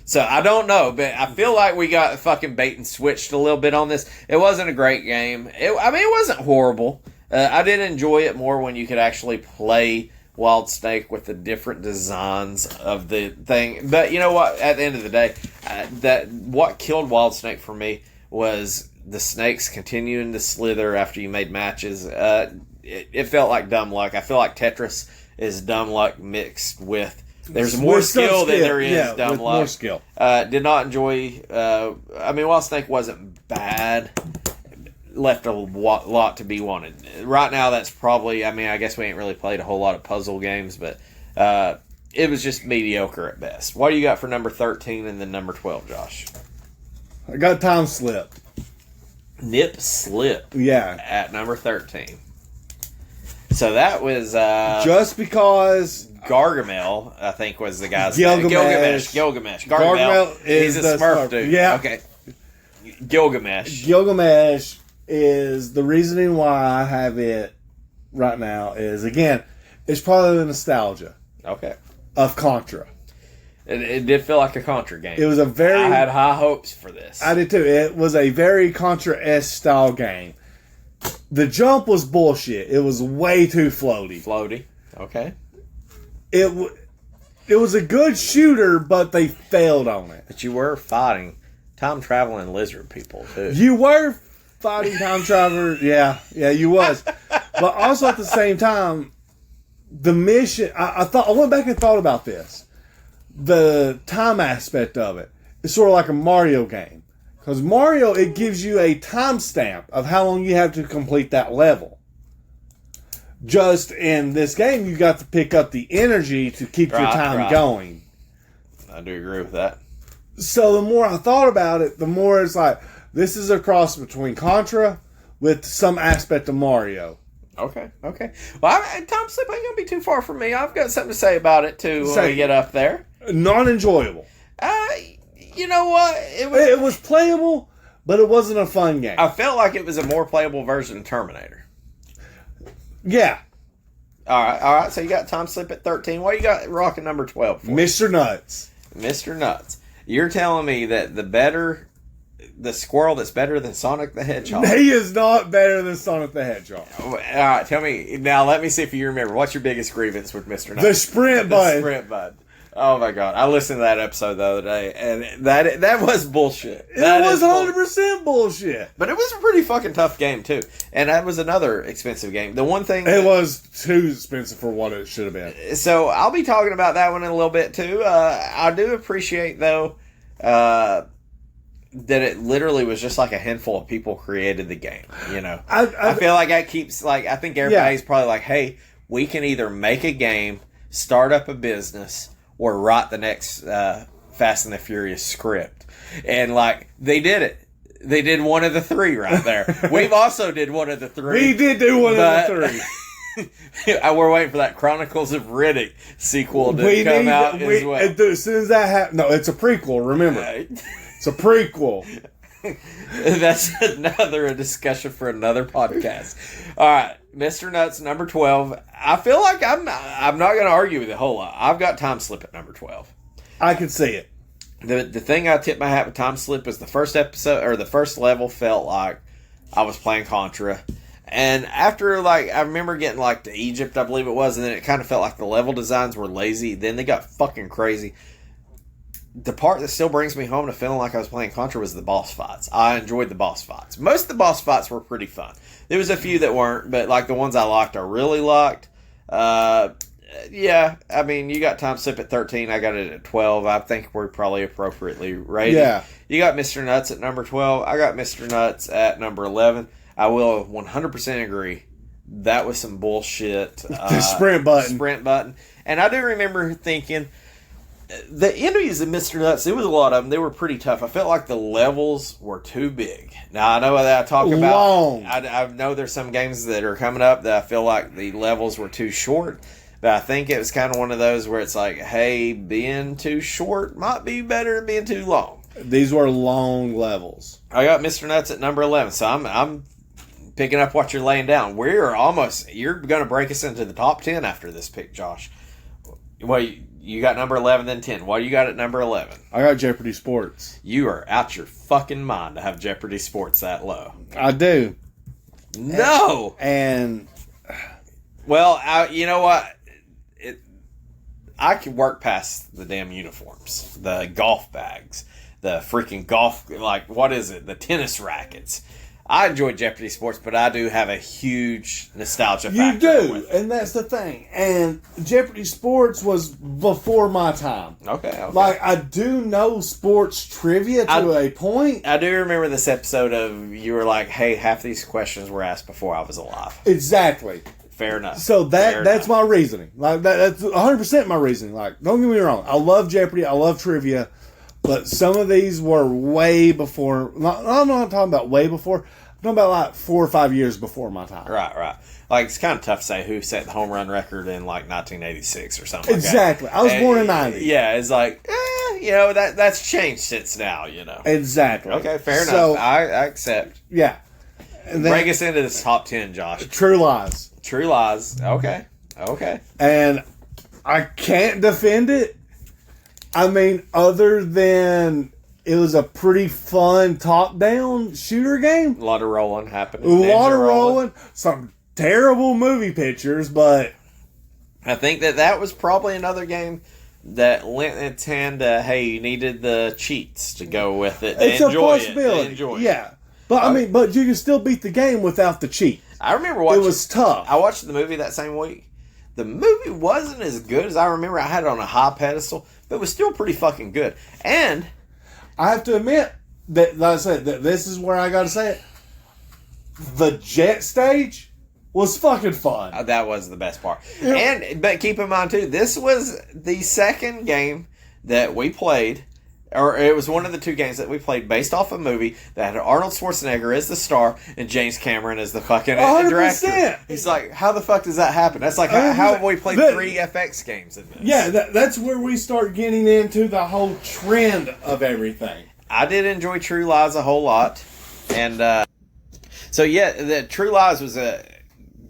So, I don't know, but I feel like we got fucking bait and switched a little bit on this. It wasn't a great game. It wasn't horrible. I did enjoy it more when you could actually play Wild Snake with the different designs of the thing. But you know what? At the end of the day, what killed Wild Snake for me was the snakes continuing to slither after you made matches. It felt like dumb luck. I feel like Tetris is dumb luck mixed with... There's more skill than there is dumb luck. More skill. Did not enjoy... Wild Snake wasn't bad. Left a lot to be wanted. Right now, that's probably... I guess we ain't really played a whole lot of puzzle games, but it was just mediocre at best. What do you got for number 13 and then number 12, Josh? I got Time Slip. Nip Slip. Yeah. At number 13. So that was... just because... Gargamel, I think, was the guy's Gilgamesh. name. Gilgamesh. Gargamel is he's a Smurf dude. Yeah. Okay. Gilgamesh. Gilgamesh is the reasoning why I have it right now is, again, it's probably the nostalgia. Okay. Of Contra. It did feel like a Contra game. It was a very... I had high hopes for this. I did too. It was a very Contra-esque style game. The jump was bullshit. It was way too floaty. Floaty. Okay. It was a good shooter, but they failed on it. But you were fighting time-traveling lizard people, too. You were fighting time travelers. Yeah, you was. But also at the same time, the mission... I went back and thought about this. The time aspect of it. It's sort of like a Mario game. Because Mario, it gives you a timestamp of how long you have to complete that level. Just in this game, you got to pick up the energy to keep your time going. I do agree with that. So the more I thought about it, the more it's like, this is a cross between Contra with some aspect of Mario. Okay. Well, Time Slip ain't going to be too far from me. I've got something to say about it, too, when we get up there. Non-enjoyable. You know what? It was playable, but it wasn't a fun game. I felt like it was a more playable version of Terminator. Yeah. All right. So you got Time Slip at 13. What you got rocking number 12 for? Mr. Nuts. Mr. Nuts. You're telling me that the squirrel that's better than Sonic the Hedgehog. He is not better than Sonic the Hedgehog. All right, tell me now. Let me see if you remember. What's your biggest grievance with Mr. Nuts? The sprint button. The sprint button. Oh my god! I listened to that episode the other day, and that was bullshit. It was 100% bullshit. But it was a pretty fucking tough game too, and that was another expensive game. The one thing it was too expensive for what it should have been. So I'll be talking about that one in a little bit too. I do appreciate though that it literally was just like a handful of people created the game. You know, I feel like that keeps I think everybody's probably like, hey, we can either make a game, start up a business, or write the next Fast and the Furious script. And, they did it. They did one of the three right there. We've also did one of the three. We did do one of the three. We're waiting for that Chronicles of Riddick sequel to come out as well. As soon as that happens... No, it's a prequel, remember. It's a prequel. That's another discussion for another podcast. All right, Mr. Nuts, number 12. I feel like I'm not going to argue with it a whole lot. I've got Time Slip at number 12. I can see it. The thing I tipped my hat with Time Slip was the first episode, or the first level felt like I was playing Contra. And after, I remember getting, to Egypt, I believe it was, and then it kind of felt like the level designs were lazy. Then they got fucking crazy. The part that still brings me home to feeling like I was playing Contra was the boss fights. I enjoyed the boss fights. Most of the boss fights were pretty fun. There was a few that weren't, but the ones I liked, I really liked. Yeah, you got Time Slip at 13. I got it at 12. I think we're probably appropriately rated. Yeah. You got Mr. Nuts at number 12. I got Mr. Nuts at number 11. I will 100% agree. That was some bullshit. The sprint button. And I do remember thinking... The enemies in Mr. Nuts, there was a lot of them. They were pretty tough. I felt like the levels were too big. Now, I know that I talk about... Long. I know there's some games that are coming up that I feel like the levels were too short. But I think it was kind of one of those where it's like, hey, being too short might be better than being too long. These were long levels. I got Mr. Nuts at number 11. So I'm picking up what you're laying down. You're going to break us into the top 10 after this pick, Josh. Well, you got number 11, then 10. What do you got at number 11? I got Jeopardy Sports. You are out your fucking mind to have Jeopardy Sports that low. I do. No. And Well, you know what? I could work past the damn uniforms, the golf bags, the freaking golf, like, what is it? The tennis rackets. I enjoy Jeopardy sports, but I do have a huge nostalgia factor. you do, with it. and that's the thing. And Jeopardy sports was before my time. Okay. Like, I do know sports trivia to a point. I do remember this episode of you were like, hey, half these questions were asked before I was alive. Exactly. Fair enough. So that's my reasoning. Like that's 100% my reasoning. Like, don't get me wrong, I love Jeopardy, I love trivia, but some of these were way before. I'm not talking about way before. I'm talking about like 4 or 5 years before my time. Right. Like, it's kind of tough to say who set the home run record in like 1986 or something. Exactly. Like I was born in 90. Yeah, it's like, that's changed since now. Exactly. Okay, fair enough. So, I accept. Yeah. And then, Break us into this top 10, Josh. True Lies. True Lies. Okay. And I can't defend it. I mean, other than it was a pretty fun top-down shooter game. A lot of rolling happening. A lot of rolling. Some terrible movie pictures, but I think that was probably another game that lent its hand to, hey, you needed the cheats to go with it. It's a possibility. Yeah. But I mean, but you can still beat the game without the cheat. I remember watching. It was tough. I watched the movie that same week. The movie wasn't as good as I remember. I had it on a high pedestal, but it was still pretty fucking good. And I have to admit that, like I said, that this is where I got to say it. The jet stage was fucking fun. That was the best part. But keep in mind too, this was the second game that we played. Or it was one of the two games that we played based off a movie that had Arnold Schwarzenegger as the star and James Cameron as the fucking 100%. director. He's like, how the fuck does that happen? That's like, how have we played 3 FX games in this? Yeah, that's where we start getting into the whole trend of everything. I did enjoy True Lies a whole lot. And so, yeah, the True Lies was a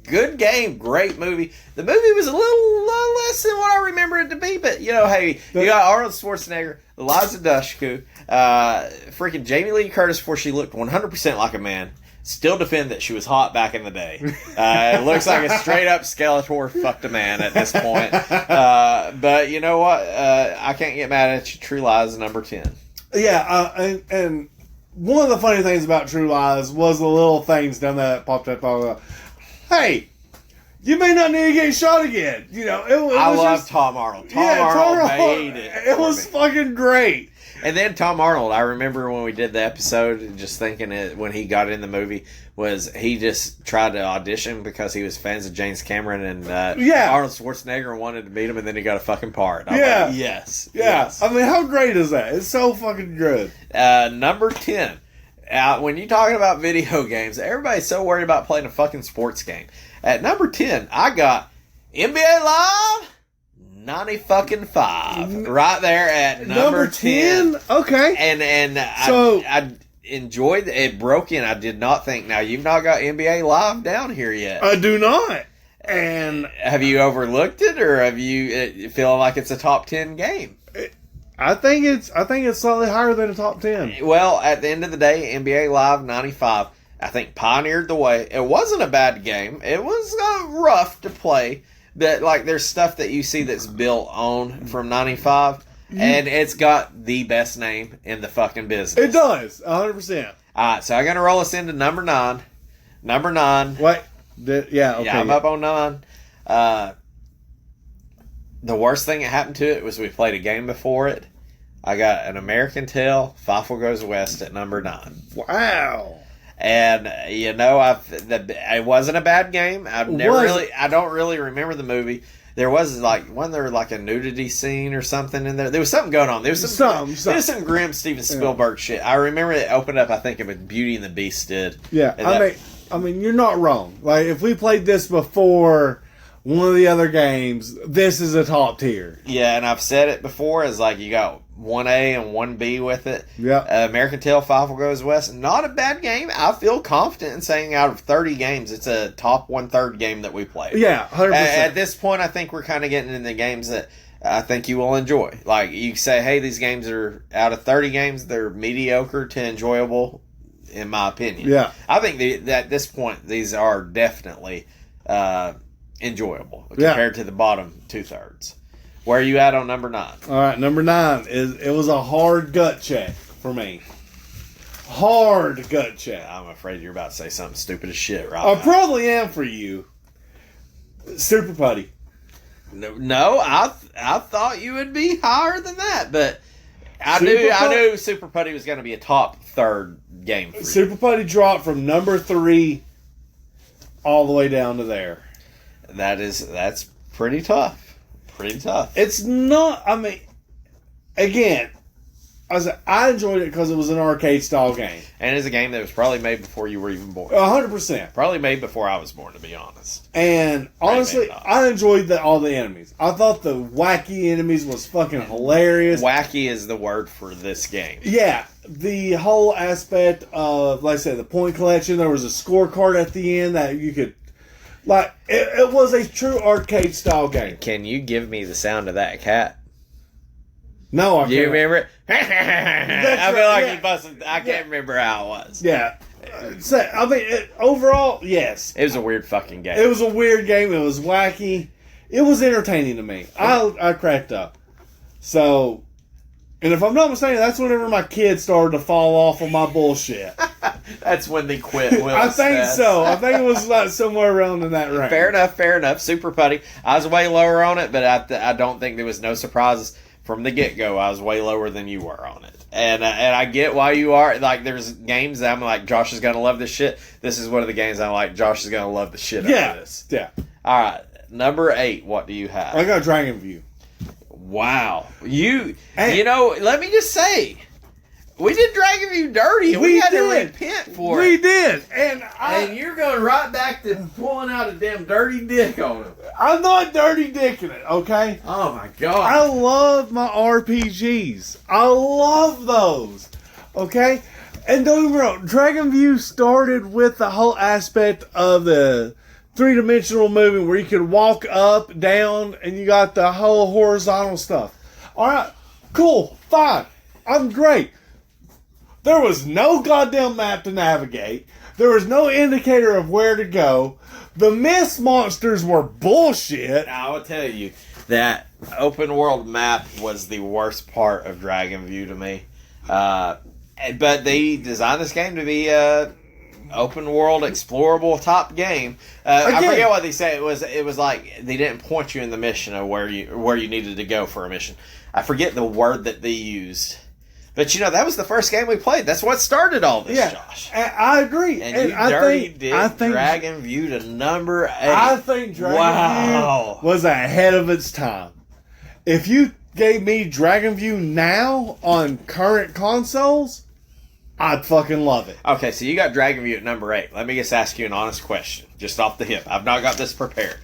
good game, great movie. The movie was a little less than what I remember it to be, but, hey, you got Arnold Schwarzenegger, Eliza Dushku, freaking Jamie Lee Curtis before she looked 100% like a man. Still defend that she was hot back in the day. It looks like a straight up Skeletor fucked a man at this point. But you know what? I can't get mad at you. True Lies number 10. Yeah, and one of the funny things about True Lies was the little things down there that popped up. Hey, you may not need to get shot again. I love Tom Arnold. Tom Arnold made it. It was fucking great. And then Tom Arnold, I remember when we did the episode, just thinking it when he got in the movie, was he just tried to audition because he was fans of James Cameron and Arnold Schwarzenegger and wanted to meet him, and then he got a fucking part. I'm like, yes. I mean, how great is that? It's so fucking good. Number 10. When you're talking about video games, everybody's so worried about playing a fucking sports game. At number 10, I got NBA Live 90 right there at number 10. Okay. And I enjoyed it. It broke in. I did not think. Now, you've not got NBA Live down here yet. I do not. And have you overlooked it, or have you feeling like it's a top 10 game? I think it's slightly higher than a top 10. Well, at the end of the day, NBA Live 95, I think, pioneered the way. It wasn't a bad game. It was rough to play. But, like, there's stuff that you see that's built on from 95, and it's got the best name in the fucking business. It does, 100%. All right, so I'm going to roll us into number 9. Number 9. Wait. Okay. Yeah, I'm up on 9. The worst thing that happened to it was we played a game before it. I got an American Tail, Fievel Goes West at number 9. Wow. And it wasn't a bad game. I don't really remember the movie. There was wasn't there a nudity scene or something in there? There was something going on. There was some grim Steven Spielberg shit. I remember it opened up. I think it was Beauty and the Beast did. Yeah, I mean, you're not wrong. Like, if we played this before one of the other games, this is a top tier. Yeah, and I've said it before, is like you got 1A and 1B with it. Yeah. American Tail, Fievel Goes West. Not a bad game. I feel confident in saying out of 30 games, it's a top 1/3 game that we played. Yeah, 100%. At this point, I think we're kind of getting into games that I think you will enjoy. Like, you say, hey, these games are, out of 30 games, they're mediocre to enjoyable. in my opinion. Yeah. I think that at this point, these are definitely enjoyable compared to the bottom 2/3. Where are you at on number 9? All right, number 9 it was a hard gut check for me. Hard gut check. I'm afraid you're about to say something stupid as shit right I now. probably am for you. Super Putty. No, I thought you would be higher than that, but I knew Super Putty was going to be a top 3rd game for you. Super Putty dropped from number 3 all the way down to there. That's pretty tough. Pretty tough. It's not. I mean, again, I enjoyed it because it was an arcade style game. And it's a game that was probably made before you were even born. 100%. Probably made before I was born, to be honest. And honestly, I enjoyed all the enemies. I thought the wacky enemies was fucking hilarious. Wacky is the word for this game. Yeah, the whole aspect of, like I said, the point collection. There was a scorecard at the end that you could, like, it was a true arcade style game. Can you give me the sound of that cat? No, I can't. Do you remember it? I feel like yeah. you busted. I can't remember how it was. Yeah. So, I mean, overall, yes. It was a weird fucking game. It was a weird game. It was wacky. It was entertaining to me. I cracked up. So, and if I'm not mistaken, that's whenever my kids started to fall off of my bullshit. That's when they quit. I think so. I think it was like somewhere around in that range. Fair enough. Super Putty. I was way lower on it, but I don't think there was no surprises. From the get-go, I was way lower than you were on it. And I get why you are. Like, there's games that I'm like, Josh is going to love this shit. This is one of the games I'm like, Josh is going to love the shit out of this. Yeah. All right. Number 8, what do you have? I got Dragon View. Wow. You know, let me just say, we did Dragon View dirty, and we had to repent for it. We did. And you're going right back to pulling out a damn dirty dick on him. I'm not dirty dicking it, okay? Oh, my God. I love my RPGs. I love those, okay? And don't get me wrong, Dragon View started with the whole aspect of the 3-dimensional moving where you could walk up, down, and you got the whole horizontal stuff. All right, cool, fine. I'm great. There was no goddamn map to navigate. There was no indicator of where to go. The mist monsters were bullshit. I will tell you that open world map was the worst part of Dragon View to me. But they designed this game to be a open world explorable top game. I forget what they say. It was like they didn't point you in the mission of where you needed to go for a mission. I forget the word that they used. But, you know, that was the first game we played. That's what started all this, Josh. I agree. And I think Dragon View to number 8. I think Dragon View was ahead of its time. If you gave me Dragon View now on current consoles, I'd fucking love it. Okay, so you got Dragon View at number 8. Let me just ask you an honest question, just off the hip. I've not got this prepared.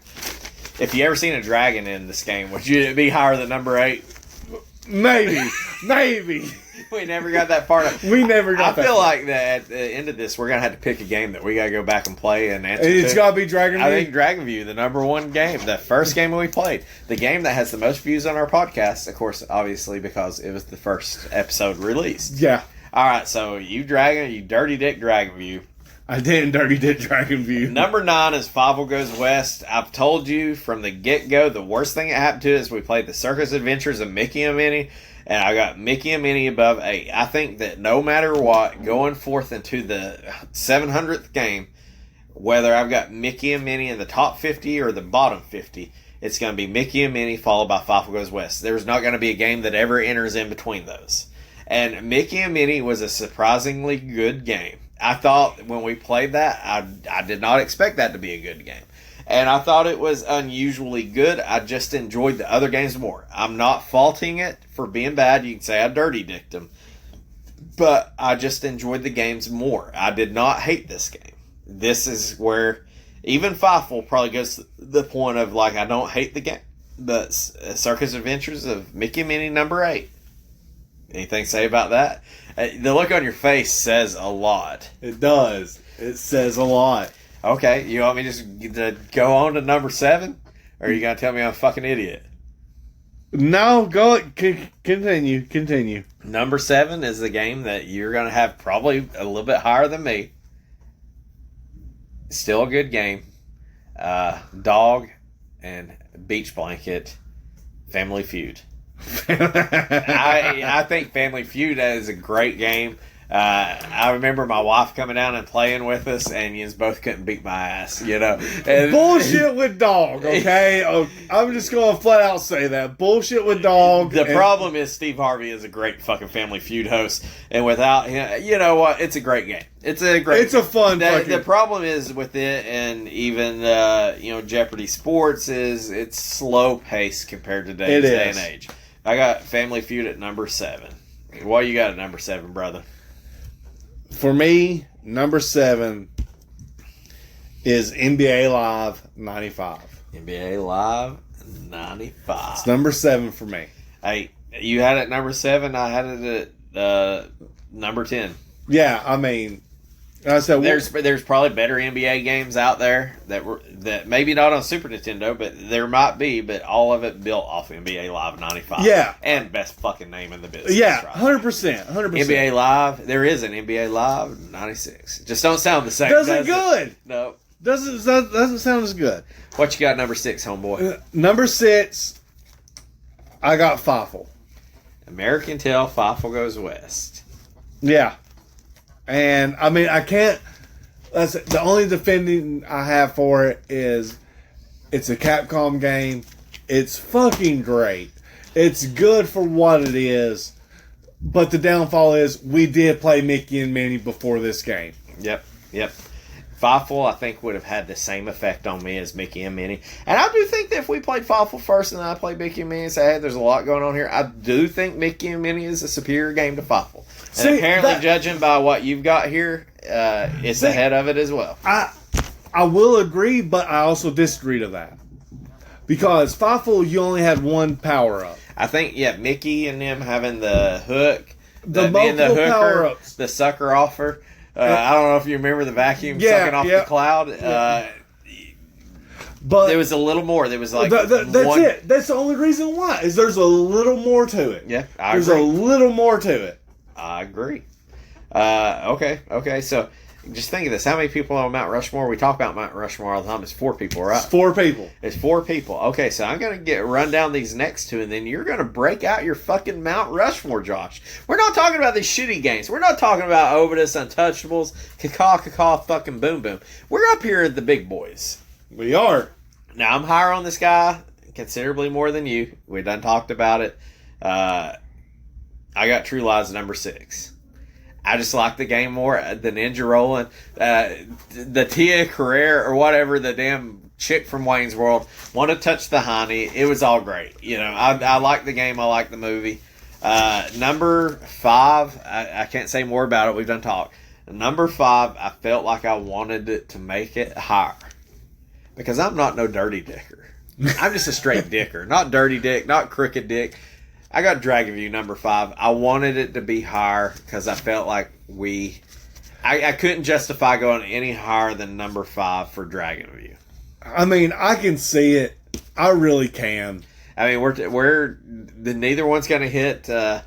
If you ever seen a dragon in this game, would you be higher than number 8? Maybe. Maybe. We never got that far. We never got that. I feel like that at the end of this, we're going to have to pick a game that we got to go back and play and answer It's got to be Dragon View? I think Dragon View, the number 1 game, the first game we played. The game that has the most views on our podcast, of course, obviously, because it was the first episode released. Yeah. All right, so you dirty dick Dragon View. I didn't dirty dick Dragon View. Number 9 is Fievel Goes West. I've told you from the get-go, the worst thing that happened to us, we played the Circus Adventures of Mickey and Minnie, and I got Mickey and Minnie above 8. I think that no matter what, going forth into the 700th game, whether I've got Mickey and Minnie in the top 50 or the bottom 50, it's going to be Mickey and Minnie followed by Fievel Goes West. There's not going to be a game that ever enters in between those. And Mickey and Minnie was a surprisingly good game. I thought when we played that, I did not expect that to be a good game. And I thought it was unusually good. I just enjoyed the other games more. I'm not faulting it for being bad. You can say I dirty dicked them. But I just enjoyed the games more. I did not hate this game. This is where even Fievel probably goes to the point of, like, I don't hate the game. But Circus Adventures of Mickey and Minnie number 8. Anything to say about that? The look on your face says a lot. It does. It says a lot. Okay, you want me just to go on to number 7? Or are you going to tell me I'm a fucking idiot? No, go continue. Number 7 is the game that you're going to have probably a little bit higher than me. Still a good game. Dog and Beach Blanket, Family Feud. I think Family Feud is a great game. I remember my wife coming down and playing with us, and you both couldn't beat my ass, And, bullshit with dog, okay? I'm just going to flat out say that. Bullshit with dog. The problem is Steve Harvey is a great fucking Family Feud host, and without him, you know what? It's a great game. It's a fun The problem is with it, and even, Jeopardy Sports, is it's slow paced compared to today's day and age. I got Family Feud at number 7. What you got at number 7, brother? For me, number 7 is NBA Live 95. NBA Live 95. It's number 7 for me. Hey, you had it at number 7. I had it at number 10. Yeah, I mean, I said there's probably better NBA games out there that maybe not on Super Nintendo, but there might be. But all of it built off NBA Live 95. Yeah, and best fucking name in the business. Yeah, 100%. NBA Live. There is an NBA Live 96. Just don't sound the same. Doesn't good. No, doesn't sound as good. What you got? Number 6, homeboy. Number 6. I got Fifle. American Tail. Fifle Goes West. Yeah. And, I mean, I can't... The only defending I have for it is it's a Capcom game. It's fucking great. It's good for what it is. But the downfall is we did play Mickey and Minnie before this game. Yep. Fifle, I think, would have had the same effect on me as Mickey and Minnie. And I do think that if we played Fifle first and then I played Mickey and Minnie and say, hey, there's a lot going on here, I do think Mickey and Minnie is a superior game to Fifle. And apparently, judging by what you've got here, it's ahead of it as well. I will agree, but I also disagree to that. Because Fifle, you only had one power-up. I think, Mickey and them having the hook, the multiple power-ups. The sucker offer. I don't know if you remember the vacuum sucking off the cloud. But there was a little more. There was like that's it. That's the only reason why is there's a little more to it. Yeah, there's a little more to it. I agree. Okay. So just think of this. How many people on Mount Rushmore? We talk about Mount Rushmore all the time. It's 4 people, right? It's 4 people. It's 4 people. Okay, so I'm going to run down these next 2, and then you're going to break out your fucking Mount Rushmore, Josh. We're not talking about these shitty games. We're not talking about Overdus, Untouchables, Caw, fucking Boom Boom. We're up here at the big boys. We are. Now, I'm higher on this guy, considerably more than you. We done talked about it. I got True Lies number 6. I just like the game more. The Ninja Rolling, the Tia Carrere or whatever, the damn chick from Wayne's World, want to touch the honey. It was all great. I like the game. I like the movie. Number 5, I can't say more about it. We've done talk. Number 5, I felt like I wanted it to make it higher. Because I'm not no dirty dicker. I'm just a straight dicker. Not dirty dick, not crooked dick. I got Dragon View number 5. I wanted it to be higher because I felt like I couldn't justify going any higher than number 5 for Dragon View. I mean, I can see it. I really can. I mean, neither one's going to hit. I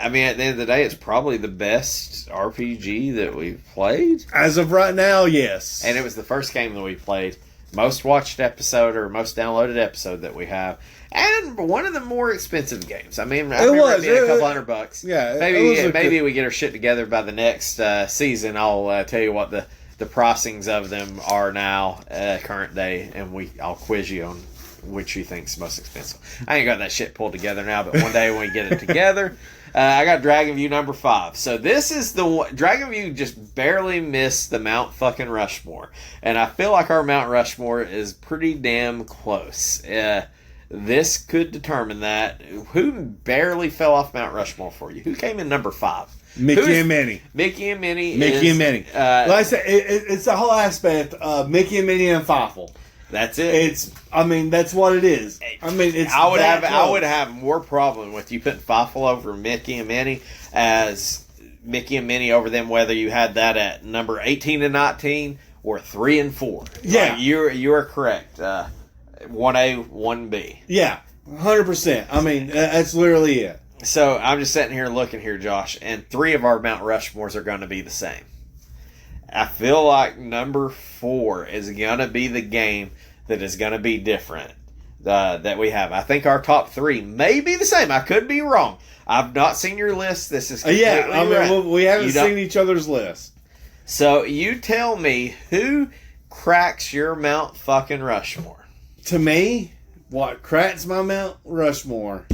mean, at the end of the day, it's probably the best RPG that we've played. As of right now, yes. And it was the first game that we played. Most watched episode or most downloaded episode that we have. And one of the more expensive games. I mean, I remember it being a couple $100. Yeah, maybe we get our shit together by the next season. I'll tell you what the pricings of them are now, current day, and I'll quiz you on which you think's most expensive. I ain't got that shit pulled together now, but one day when we get it together, I got Dragon View number 5. So this is the one. Dragon View just barely missed the Mount fucking Rushmore, and I feel like our Mount Rushmore is pretty damn close. This could determine that. Who barely fell off Mount Rushmore for you? Who came in number 5? Mickey and Minnie. Mickey and Minnie. Like I said, it's the whole aspect of Mickey and Minnie and Fifle. That's it. That's what it is. I mean, it's. I would have more problem with you putting Fifle over Mickey and Minnie as Mickey and Minnie over them, whether you had that at number 18 and 19 or 3 and 4. Yeah, you are correct. 1A, 1B. Yeah, 100%. I mean, that's literally it. So I'm just sitting here looking here, Josh, and 3 of our Mount Rushmores are going to be the same. I feel like number 4 is going to be the game that is going to be different that we have. I think our top 3 may be the same. I could be wrong. I've not seen your list. This is completely right. We haven't seen each other's list. So you tell me who cracks your Mount fucking Rushmore. To me, what cracks my Mount Rushmore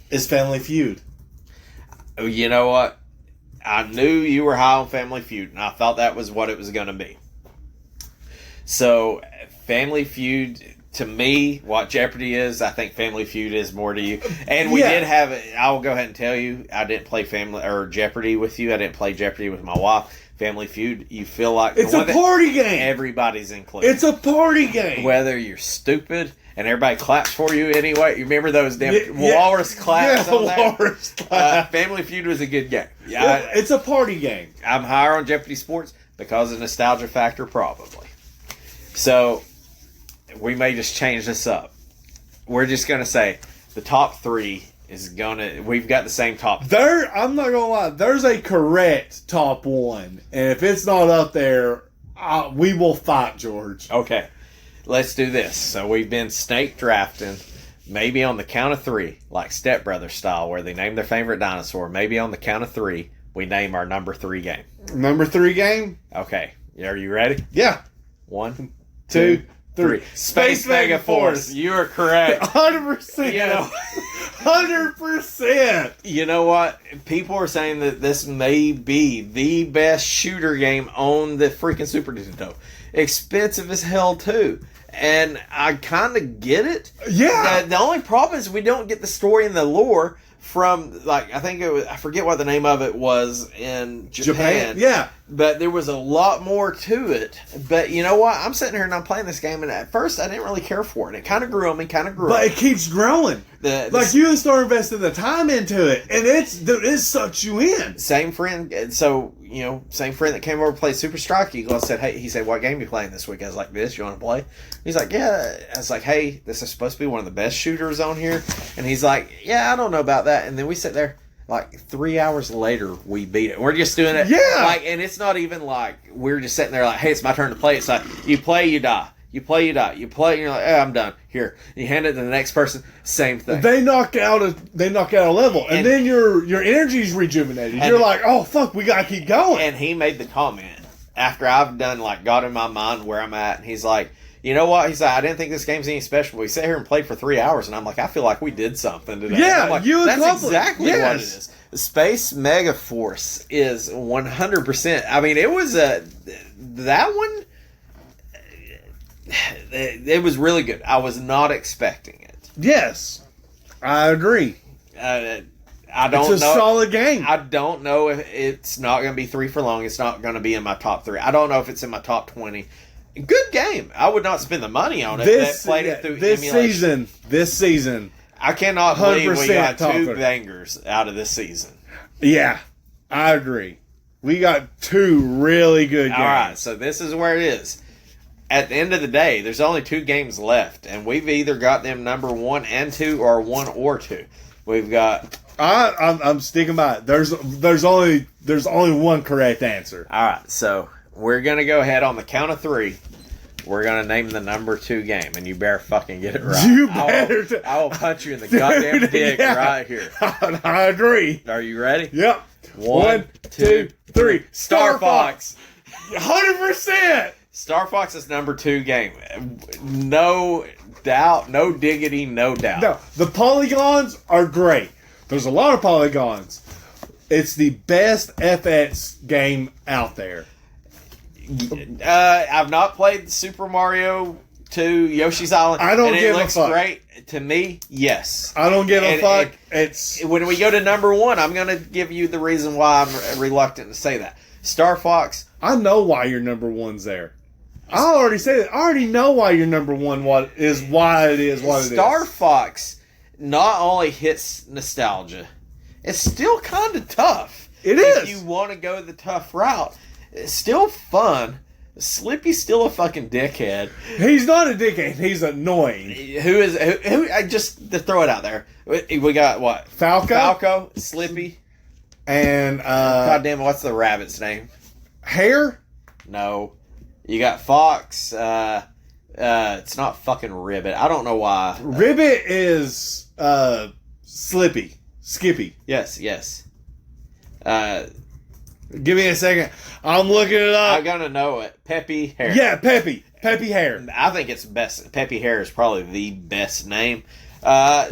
is Family Feud. You know what? I knew you were high on Family Feud, and I thought that was what it was going to be. So, Family Feud, to me, what Jeopardy is, I think Family Feud is more to you. And we did have it. I will go ahead and tell you, I didn't play Jeopardy with you. I didn't play Jeopardy with my wife. Family Feud, you feel like it's a party game. Everybody's included. It's a party game. Whether you're stupid and everybody claps for you anyway. You remember those damn walrus claps on there? Walrus claps. Family Feud was a good game. Yeah, it's a party game. I'm higher on Jeopardy Sports because of nostalgia factor, probably. So, we may just change this up. We're just going to say the top 3 is going to... We've got the same top 3. I'm not going to lie. There's a correct top 1. And if it's not up there, we will fight, George. Okay. Let's do this. So, we've been snake drafting, maybe on the count of 3, like Step Brothers style, where they name their favorite dinosaur. Maybe on the count of 3, we name our number 3 game. Number 3 game? Okay. Are you ready? Yeah. 1, 2, 3. Space Megaforce. You are correct. 100%. You know, 100%. You know what? People are saying that this may be the best shooter game on the freaking Super Nintendo. Expensive as hell, too. And I kind of get it. Yeah. The only problem is we don't get the story and the lore from, like, I think it was, I forget what the name of it was in Japan. Yeah. But there was a lot more to it. But you know what? I'm sitting here and I'm playing this game, and at first I didn't really care for it. It kind of grew on me, But it keeps growing. Like, you start investing the time into it, and it sucks you in. Same friend. So, same friend that came over to play Super Strike Eagle. I said, hey, he said, what game you playing this week? I was like, this, you want to play? He's like, yeah. I was like, hey, this is supposed to be one of the best shooters on here. And he's like, yeah, I don't know about that. And then we sit there. Like 3 hours later, we beat it. We're just doing it. Yeah. Like, and it's not even like we're just sitting there like, hey, it's my turn to play. It's like you play, you die. You play, you die. You play, and you're like, I'm done. Here, you hand it to the next person. Same thing. They knock out a level, and then your energy's rejuvenated. You're like, oh fuck, we gotta keep going. And he made the comment after I've done got in my mind where I'm at, and he's like, you know what? He's like, I didn't think this game's any special. We sat here and played for 3 hours, and I'm like, I feel like we did something today. Yeah, I'm like, that's exactly what it is. Space Megaforce is 100%. I mean, it was that one. It was really good. I was not expecting it. Yes, I agree. I don't know. It's a solid game. I don't know if it's not going to be 3 for long. It's not going to be in my top 3. I don't know if it's in my top 20. Good game. I would not spend the money on it. This season. I cannot believe we got 2 bangers out of this season. Yeah, I agree. We got 2 really good games. All right, so this is where it is. At the end of the day, there's only 2 games left, and we've either got them number 1 and 2 or 1 or 2. We've got... I'm sticking by it. There's only one correct answer. All right, so we're going to go ahead on the count of 3. We're going to name the number 2 game, and you better fucking get it right. You better. I will punch you in the goddamn dick right here. I agree. Are you ready? Yep. 1, 2, 3. Star Fox. 100%. Star Fox is number 2 game. No doubt. No diggity. No doubt. No, the polygons are great. There's a lot of polygons. It's the best FX game out there. I've not played Super Mario 2 Yoshi's Island. I don't give a fuck. It looks great to me. Yes, I don't give a fuck. It's when we go to number 1. I'm going to give you the reason why I'm reluctant to say that. Star Fox. I know why your number 1's there. I already said it. I already know why your number 1 why it is what it is. Star Fox not only hits nostalgia, it's still kind of tough. It is. If you want to go the tough route. It's still fun, Slippy's still a fucking dickhead. He's not a dickhead. He's annoying. Who just to throw it out there. We got what? Falco, Slippy, and God damn it, what's the rabbit's name? Hare? No. You got Fox. It's not fucking Ribbit. I don't know why. Ribbit is Skippy. Yes. Give me a second. I'm looking it up. I'm gonna know it. Peppy Hare. Yeah, Peppy Hare. I think it's best. Peppy Hare is probably the best name. I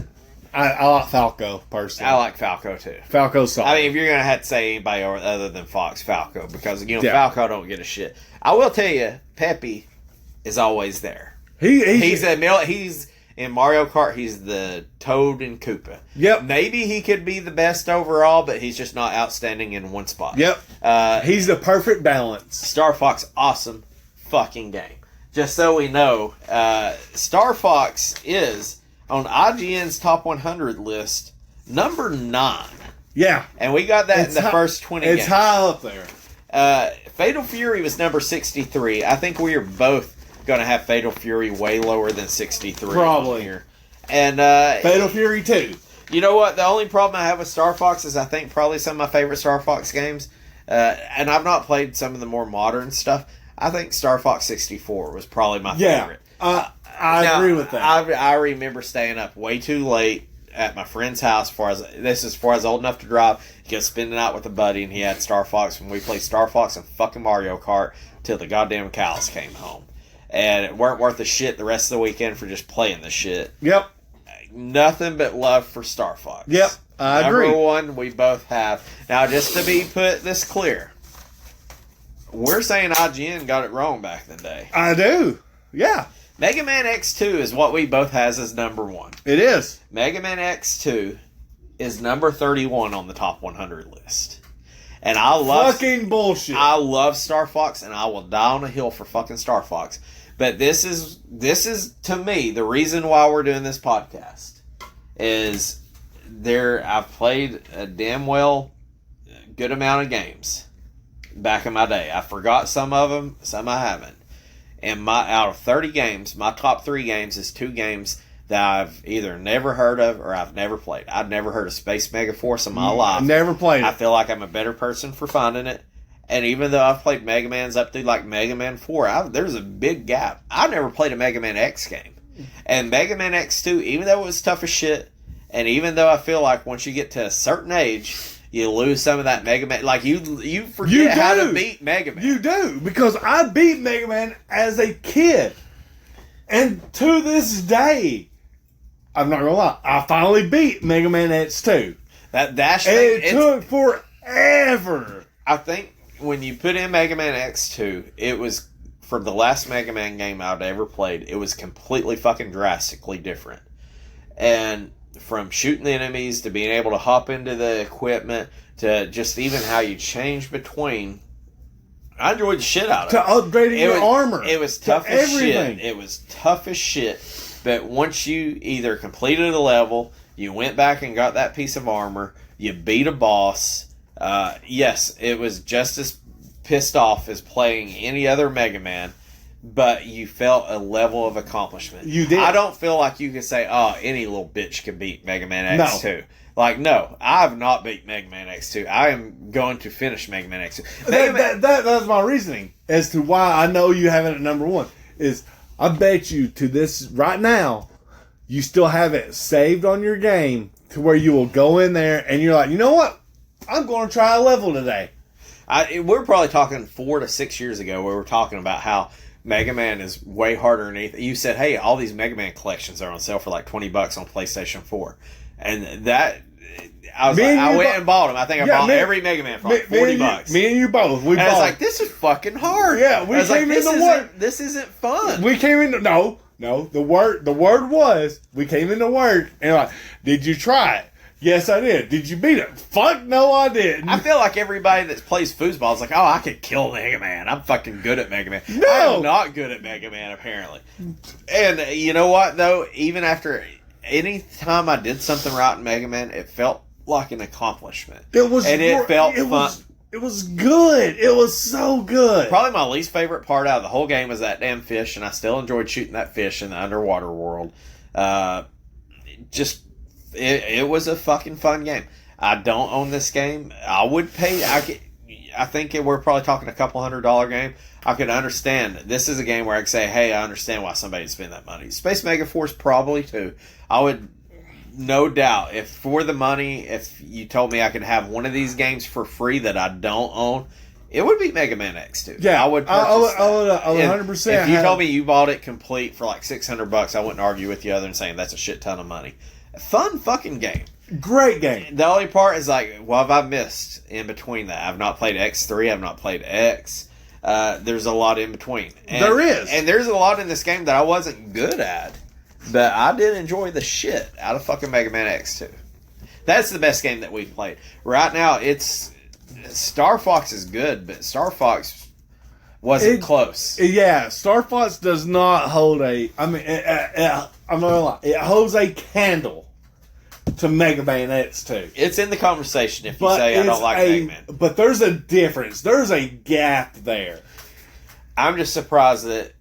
like Falco personally. I like Falco too. Falco's solid. I mean, if you're gonna have to say anybody other than Fox, Falco, because Falco don't get a shit. I will tell you, Peppy is always there. He's in Mario Kart. He's the Toad and Koopa. Yep. Maybe he could be the best overall, but he's just not outstanding in one spot. Yep. He's the perfect balance. Star Fox, awesome fucking game. Just so we know, Star Fox is on IGN's top 100 list, number 9. Yeah. And we got that in the first 20 games. It's high up there. Fatal Fury was number 63. I think we are both going to have Fatal Fury way lower than 63. Probably. Here. And Fatal Fury 2. You know what? The only problem I have with Star Fox is I think probably some of my favorite Star Fox games, and I've not played some of the more modern stuff. I think Star Fox 64 was probably my favorite. I agree with that. I remember staying up way too late at my friend's house. Before I was old enough to drive. He was spending out with a buddy, and he had Star Fox. When we played Star Fox and fucking Mario Kart till the goddamn cows came home, and it weren't worth a shit the rest of the weekend for just playing the shit. Yep. Nothing but love for Star Fox. Yep, I agree. Number 1, we both have. Now, just to be put this clear, we're saying IGN got it wrong back in the day. I do. Yeah. Mega Man X2 is what we both has as number 1. It is. Mega Man X2 is number 31 on the top 100 list. And I love... Fucking bullshit. I love Star Fox, and I will die on a hill for fucking Star Fox. But this is to me, the reason why we're doing this podcast is I've played a damn well good amount of games back in my day. I forgot some of them, some I haven't. And out of 30 games, my top 3 games is 2 games that I've either never heard of or I've never played. I've never heard of Space Mega Force in my life. Never played it. I feel like I'm a better person for finding it. And even though I've played Mega Man's up through like Mega Man 4, there's a big gap. I've never played a Mega Man X game. And Mega Man X2, even though it was tough as shit, and even though I feel like once you get to a certain age, you lose some of that Mega Man. Like, you forget how to beat Mega Man. You do, because I beat Mega Man as a kid. And to this day, I'm not going to lie, I finally beat Mega Man X2. That dash thing, it took forever. I think when you put in Mega Man X2, it was, for the last Mega Man game I'd ever played, it was completely fucking drastically different. And from shooting the enemies to being able to hop into the equipment to just even how you change between, I enjoyed the shit out of it. To upgrading your armor. It was tough as shit. It was tough as shit. But once you either completed a level, you went back and got that piece of armor, you beat a boss. Yes, it was just as pissed off as playing any other Mega Man, but you felt a level of accomplishment. You did. I don't feel like you can say, oh, any little bitch can beat Mega Man X2. No. Like, no, I have not beat Mega Man X2. I am going to finish Mega Man X2. That's my reasoning as to why I know you have it at number 1. Is I bet you to this right now, you still have it saved on your game to where you will go in there and you're like, you know what? I'm going to try a level today. We're probably talking 4 to 6 years ago where we were talking about how Mega Man is way harder than anything. You said, hey, all these Mega Man collections are on sale for like $20 on PlayStation 4. And that, I went and bought them. I think I bought every Mega Man for like $40. Me and you both. I was like, this is fucking hard. Yeah, we came into work. This isn't fun. We came into, no. The word was, we came into work and like, did you try it? Yes, I did. Did you beat it? Fuck no, I didn't. I feel like everybody that plays foosball is like, oh, I could kill Mega Man. I'm fucking good at Mega Man. No. I'm not good at Mega Man, apparently. And you know what, though? Even after any time I did something right in Mega Man, it felt like an accomplishment. It was, and it felt fun. It was good. It was so good. Probably my least favorite part out of the whole game was that damn fish, and I still enjoyed shooting that fish in the underwater world. It was a fucking fun game. I don't own this game. I would pay. I think we're probably talking a couple $100 game. I could understand. This is a game where I could say, hey, I understand why somebody would spend that money. Space Megaforce probably too. I would, no doubt, if for the money, if you told me I could have one of these games for free that I don't own, it would be Mega Man X2. Yeah, I would purchase I would 100%. If you told me you bought it complete for like $600, I wouldn't argue with you other than saying that's a shit ton of money. Fun fucking game. Great game. The only part is like, what have I missed in between that? I've not played X3. I've not played X. There's a lot in between. And, there is. And there's a lot in this game that I wasn't good at. But I did enjoy the shit out of fucking Mega Man X2. That's the best game that we've played. Right now, it's... Star Fox is good, but Star Fox wasn't close. Yeah, Star Fox does not hold a... I mean, I'm not gonna lie. It holds a candle to Mega Man X2. It's in the conversation if you say I don't like Mega Man. But there's a difference. There's a gap there. I'm just surprised that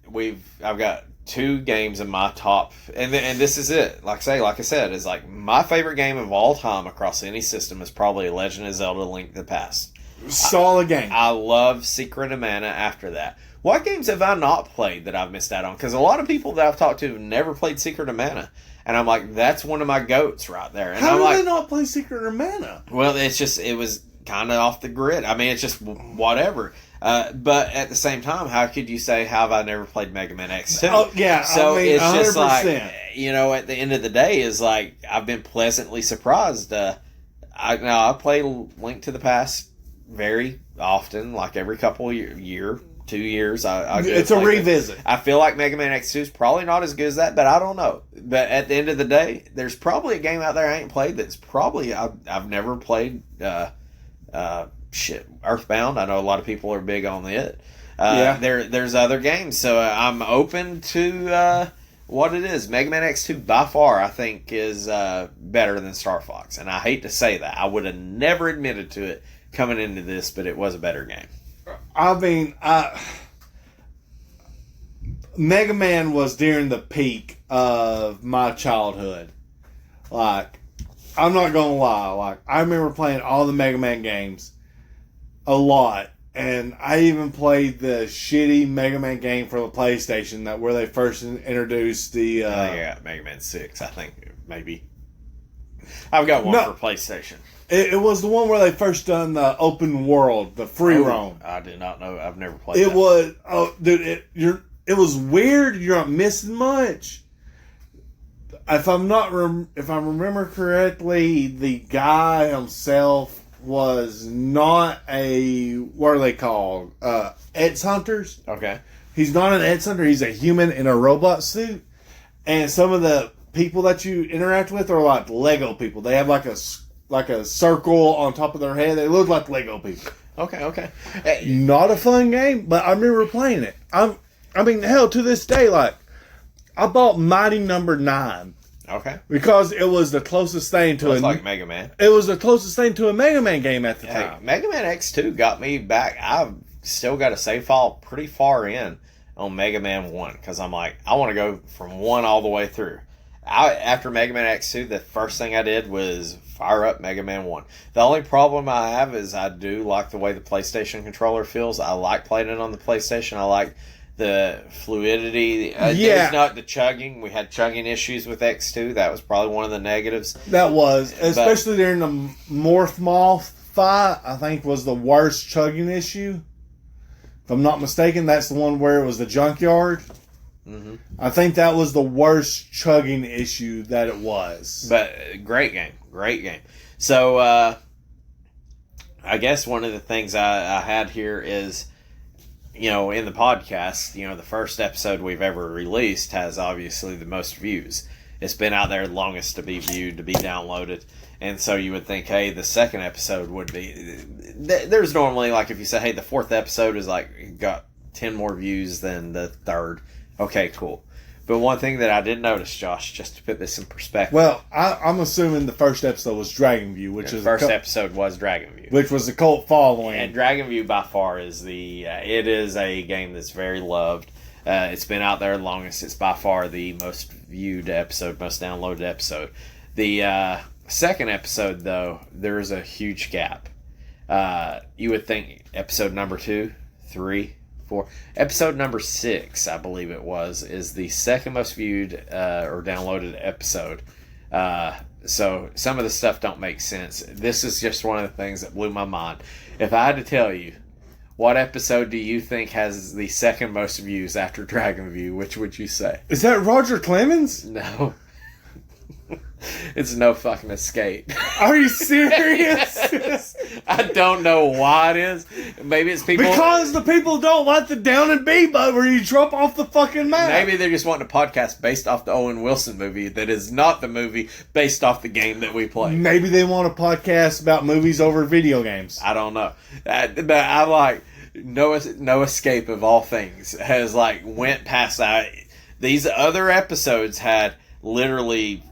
I've got 2 games in my top, and this is it. Like I said, is like my favorite game of all time across any system is probably Legend of Zelda: Link to the Past. Solid game. I love Secret of Mana after that. What games have I not played that I've missed out on? Because a lot of people that I've talked to have never played Secret of Mana. And I'm like, that's one of my goats right there. And How I'm do they not play Secret of Mana? Well, it was kind of off the grid. I mean, it's just whatever. But at the same time, how could you say, how have I never played Mega Man X2? Oh, yeah. So I mean, it's 100%. Just like, at the end of the day, is like, I've been pleasantly surprised. I play Link to the Past very often, like every couple of year, 2 years. It's a revisit. I feel like Mega Man X2 is probably not as good as that, but I don't know. But at the end of the day, there's probably a game out there I ain't played that's probably I've never played. Earthbound. I know a lot of people are big on it. There's other games, so I'm open to what it is. Mega Man X2 by far I think is better than Star Fox, and I hate to say that. I would have never admitted to it coming into this, but it was a better game. I mean, Mega Man was during the peak of my childhood. Like, I'm not gonna lie. Like, I remember playing all the Mega Man games a lot, and I even played the shitty Mega Man game for the PlayStation where they first introduced the. Mega Man 6. I think maybe. I've got one for PlayStation. It was the one where they first done the open world, the free roam. I did not know. I've never played. It was dude. It was weird. You're not missing much. If I remember correctly, the guy himself was not what are they called? Edge hunters. Okay. He's not an edge hunter. He's a human in a robot suit, and some of the people that you interact with are like Lego people. They have like a circle on top of their head. They look like Lego people. Okay. Not a fun game, but I remember playing it. I mean, hell, to this day, like, I bought Mighty Number 9. Okay. Because it was the closest thing to like Mega Man. It was the closest thing to a Mega Man game at the time. Mega Man X2 got me back. I've still got a save file pretty far in on Mega Man 1. Because I'm like, I want to go from 1 all the way through. After Mega Man X2, the first thing I did was fire up Mega Man 1. The only problem I have is I do like the way the PlayStation controller feels. I like playing it on the PlayStation. I like the fluidity. There's not the chugging. We had chugging issues with X2. That was probably one of the negatives. That was. Especially during the Morph Moth fight, I think was the worst chugging issue. If I'm not mistaken, that's the one where it was the junkyard. Mm-hmm. I think that was the worst chugging issue that it was. But great game. So I guess one of the things I had here is, in the podcast, the first episode we've ever released has obviously the most views. It's been out there the longest to be viewed, to be downloaded. And so you would think, hey, the second episode would be... There's normally, like, if you say, hey, the fourth episode is, like, got 10 more views than the third. Okay, cool. But one thing that I did notice, Josh, just to put this in perspective. Well, I'm assuming the first episode was Dragon View, which The is first episode was Dragon View, which was a cult following. and Dragon View by far is it is a game that's very loved. It's been out there the longest. It's by far the most viewed episode, most downloaded episode. The second episode, though, there's a huge gap. You would think episode number 2, 3, 4. Episode number 6, I believe it was, is the second most viewed or downloaded episode. So some of the stuff don't make sense. This is just one of the things that blew my mind. If I had to tell you, what episode do you think has the second most views after Dragon View? Which would you say? Is that Roger Clemens? No. It's No Fucking Escape. Are you serious? I don't know why it is. Maybe it's people... Because the people don't like the down and B mode where you drop off the fucking map. Maybe they're just wanting a podcast based off the Owen Wilson movie that is not the movie based off the game that we play. Maybe they want a podcast about movies over video games. I don't know. But I'm like, No Escape of all things has like went past that. These other episodes had literally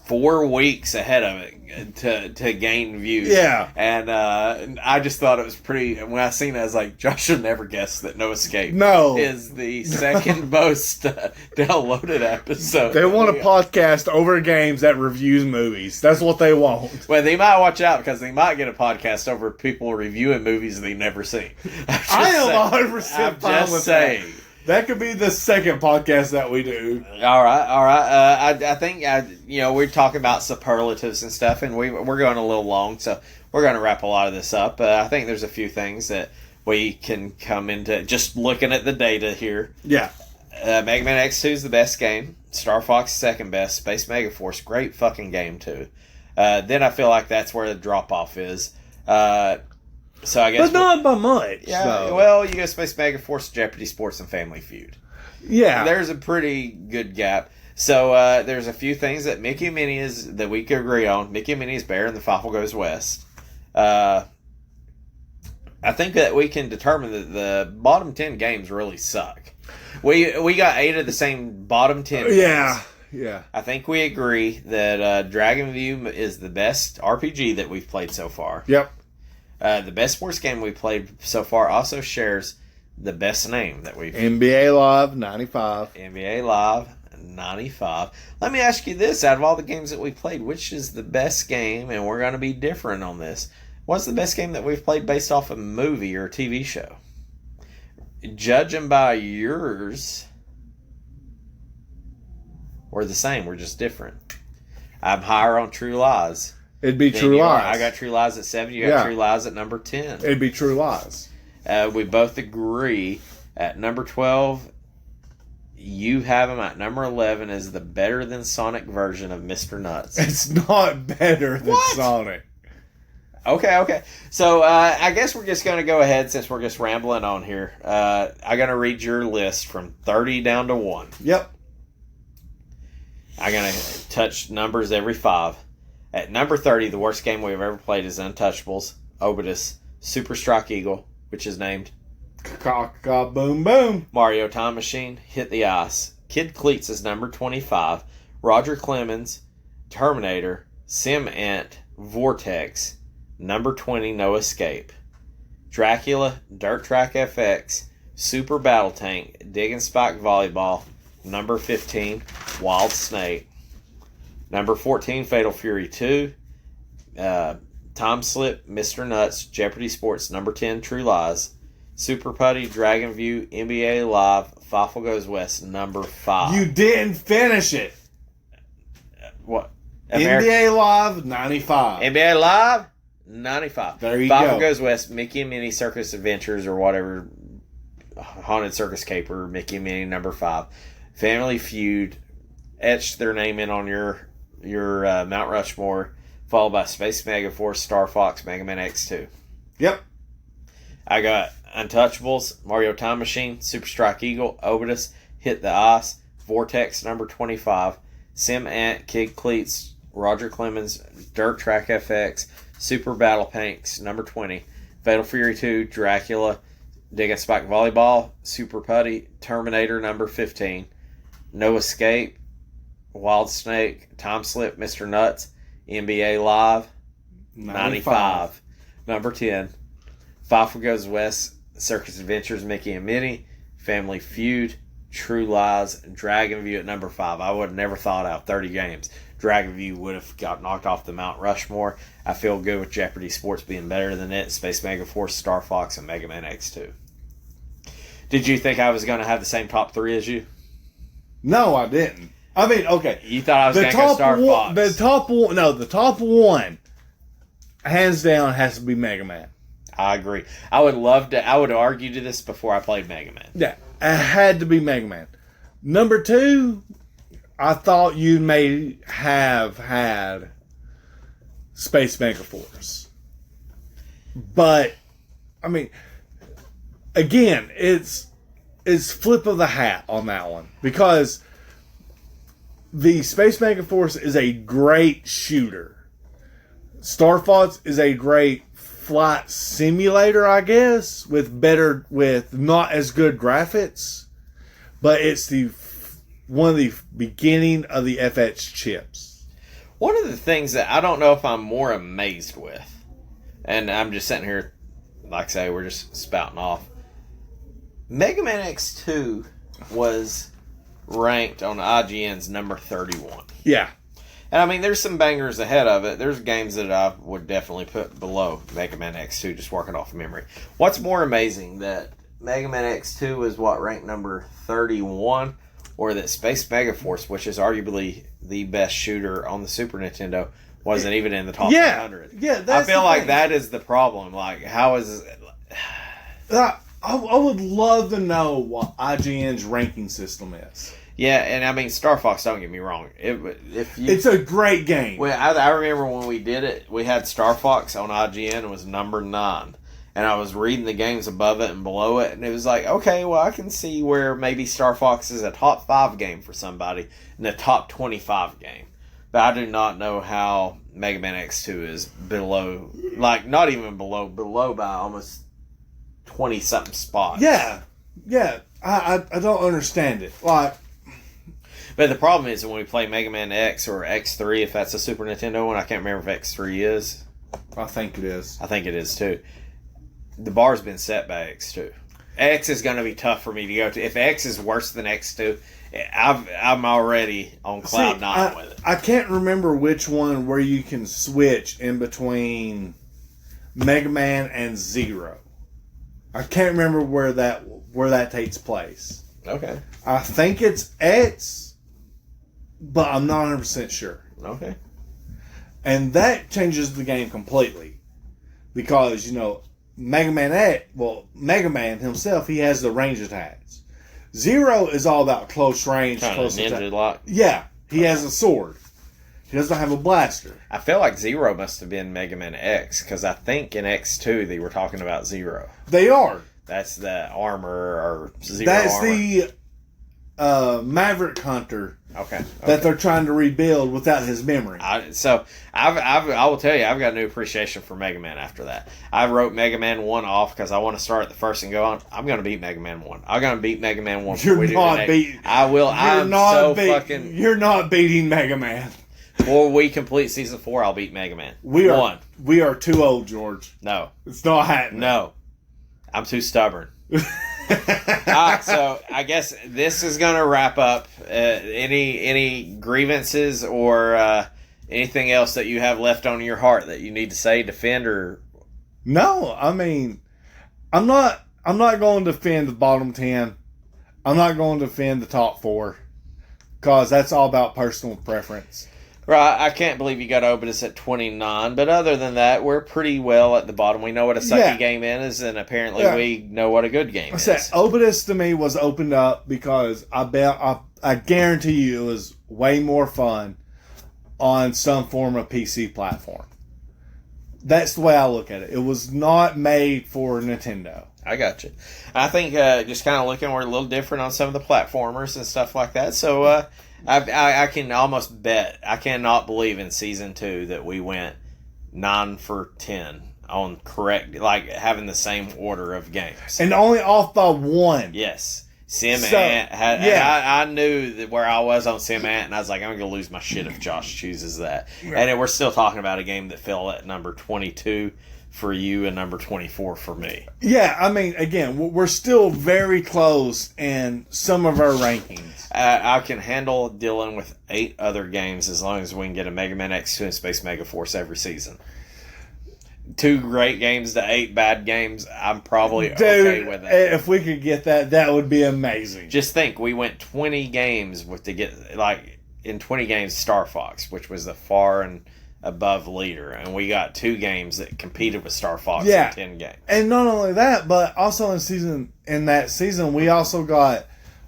4 weeks ahead of it to gain views. Yeah. And I just thought it was pretty... When I seen it, I was like, Josh should never guess that No Escape is the second most downloaded episode. They want a podcast over games that reviews movies. That's what they want. Well, they might watch out because they might get a podcast over people reviewing movies they've never seen. I am 100% fine with that. That could be the second podcast that we do. All right. I think we're talking about superlatives and stuff, and we're going a little long, so we're going to wrap a lot of this up. I think there's a few things that we can come into just looking at the data here. Yeah. Mega Man X2 is the best game. Star Fox second best. Space Mega Force, great fucking game too. Then I feel like that's where the drop off is. So I guess, but not by much. Yeah. So. Well, you go Space Mega Force, Jeopardy, Sports, and Family Feud. Yeah, there's a pretty good gap. So there's a few things that Mickey and Minnie that we could agree on. Mickey and Minnie is better than the Fievel Goes West. I think that we can determine that the bottom 10 games really suck. We got 8 of the same bottom 10 games. Yeah. I think we agree that Dragon View is the best RPG that we've played so far. Yep. The best sports game we played so far also shares the best name that we've... NBA Live 95. NBA Live 95. Let me ask you this. Out of all the games that we played, which is the best game, and we're going to be different on this, what's the best game that we've played based off a movie or a TV show? Judging by yours, we're the same. We're just different. I'm higher on True Lies. It'd be True Lies. I got True Lies at 7. You got True Lies at number 10. It'd be True Lies. We both agree at number 12. You have him at number 11 as the better than Sonic version of Mr. Nuts. It's not better than Sonic. Okay. So I guess we're just going to go ahead since we're just rambling on here. I'm going to read your list from 30 down to 1. Yep. I'm going to touch numbers every 5. At number 30, the worst game we've ever played is Untouchables, Obidus, Super Strike Eagle, which is named Boom Boom, Mario Time Machine, Hit the Ice. Kid Cleats is number 25. Roger Clemens, Terminator, Sim Ant, Vortex, number 20, No Escape. Dracula, Dirt Track FX, Super Battle Tank, Dig and Spike Volleyball, number 15, Wild Snake. Number 14, Fatal Fury 2. Time Slip, Mr. Nuts, Jeopardy Sports, number 10, True Lies. Super Putty, Dragon View, NBA Live, Fievel Goes West, number 5. You didn't finish it. What? NBA Live, 95. NBA Live, 95. There you Fievel go. Goes West, Mickey and Minnie Circus Adventures, or whatever. Haunted Circus Caper, Mickey and Minnie, number 5. Family Feud, etched their name in on your Mount Rushmore, followed by Space Mega Force, Star Fox, Mega Man X2. Yep. I got Untouchables, Mario Time Machine, Super Strike Eagle, Obidus, Hit the Ice, Vortex, number 25, Sim Ant, Kid Cleats, Roger Clemens, Dirt Track FX, Super Battle Tanks, number 20, Fatal Fury 2, Dracula, Dig and Spike Volleyball, Super Putty, Terminator, number 15, No Escape, Wild Snake, Time Slip, Mr. Nuts, NBA Live, 95. Number 10, Five Goes West, Circus Adventures, Mickey and Minnie, Family Feud, True Lies, Dragon View at number 5. I would have never thought out 30 games. Dragon View would have got knocked off the Mount Rushmore. I feel good with Jeopardy Sports being better than it. Space Mega Force, Star Fox, and Mega Man X2. Did you think I was going to have the same top 3 as you? No, I didn't. I mean, okay. You thought I was going to go Star Fox. The top one, hands down, has to be Mega Man. I agree. I would argue to this before I played Mega Man. Yeah, it had to be Mega Man. Number 2, I thought you may have had Space Mega Force. But, I mean, again, it's flip of the hat on that one. Because the Space Mega Force is a great shooter. Star Fox is a great flight simulator, I guess, with not as good graphics, but it's one of the beginning of the FX chips. One of the things that I don't know if I'm more amazed with, and I'm just sitting here, like I say, we're just spouting off. Mega Man X2 was ranked on IGN's number 31. Yeah. And I mean, there's some bangers ahead of it. There's games that I would definitely put below Mega Man X2, just working off memory. What's more amazing, that Mega Man X2 is ranked number 31, or that Space Mega Force, which is arguably the best shooter on the Super Nintendo, wasn't even in the top 100. Yeah, I feel like that is the problem. Like, how is it? I would love to know what IGN's ranking system is. Yeah, and I mean, Star Fox, don't get me wrong. It's a great game. Well, I remember when we did it, we had Star Fox on IGN, and it was number 9. And I was reading the games above it and below it, and it was like, okay, well, I can see where maybe Star Fox is a top 5 game for somebody and a top 25 game. But I do not know how Mega Man X2 is below, like, not even below by almost 20-something spots. Yeah. I don't understand it. Like, but the problem is when we play Mega Man X or X3, if that's a Super Nintendo one, I can't remember if X3 is. I think it is. I think it is too. The bar's been set by X2. X is going to be tough for me to go to. If X is worse than X2, I'm already on cloud 9 with it. I can't remember which one where you can switch in between Mega Man and Zero. I can't remember where that takes place. Okay. I think it's X, but I'm not 100% sure. Okay. And that changes the game completely. Because, Mega Man himself, he has the range attacks. Zero is all about close range, Kind close of ninja attack. lock. Yeah, he has a sword. He doesn't have a blaster. I feel like Zero must have been Mega Man X, because I think in X2 they were talking about Zero. They are. That's the armor or Zero That's armor. the Maverick Hunter Okay. that they're trying to rebuild without his memory. I will tell you, I've got a new appreciation for Mega Man after that. I wrote Mega Man 1 off because I want to start at the first and go on. I'm going to beat Mega Man 1. I'm going to beat Mega Man 1. You're not beating. I will. You're not beating Mega Man. Before we complete Season 4, I'll beat Mega Man. We are too old, George. No. It's not happening. No. I'm too stubborn. So I guess this is going to wrap up. Any grievances or anything else that you have left on your heart that you need to say, defend, or? No, I mean, I'm not going to defend the bottom 10. I'm not going to defend the top 4 because that's all about personal preference. Right, I can't believe you got Obidus at 29, but other than that, we're pretty well at the bottom. We know what a sucky game is, and apparently we know what a good game is. Obidus to me was opened up because I guarantee you it was way more fun on some form of PC platform. That's the way I look at it. It was not made for Nintendo. I got you. I think just kind of looking, we're a little different on some of the platformers and stuff like that, so I can almost bet, I cannot believe in Season 2 that we went 9 for 10 on correct, like having the same order of games. And only off by 1. Yes. Sim So, Ant had. yeah. I knew that where I was on Sim Ant, and I was like, I'm going to lose my shit if Josh chooses that. Yeah. And we're still talking about a game that fell at number 22 for you and number 24 for me. Yeah, I mean, again, we're still very close in some of our rankings. I can handle dealing with 8 other games as long as we can get a Mega Man X2 and Space Mega Force every season. 2 great games to 8 bad games, I'm probably okay with that. If we could get that, that would be amazing. Just think, we went 20 games in 20 games Star Fox, which was the far and above leader, and we got 2 games that competed with Star Fox in 10 games. And not only that, but also in that season, we also got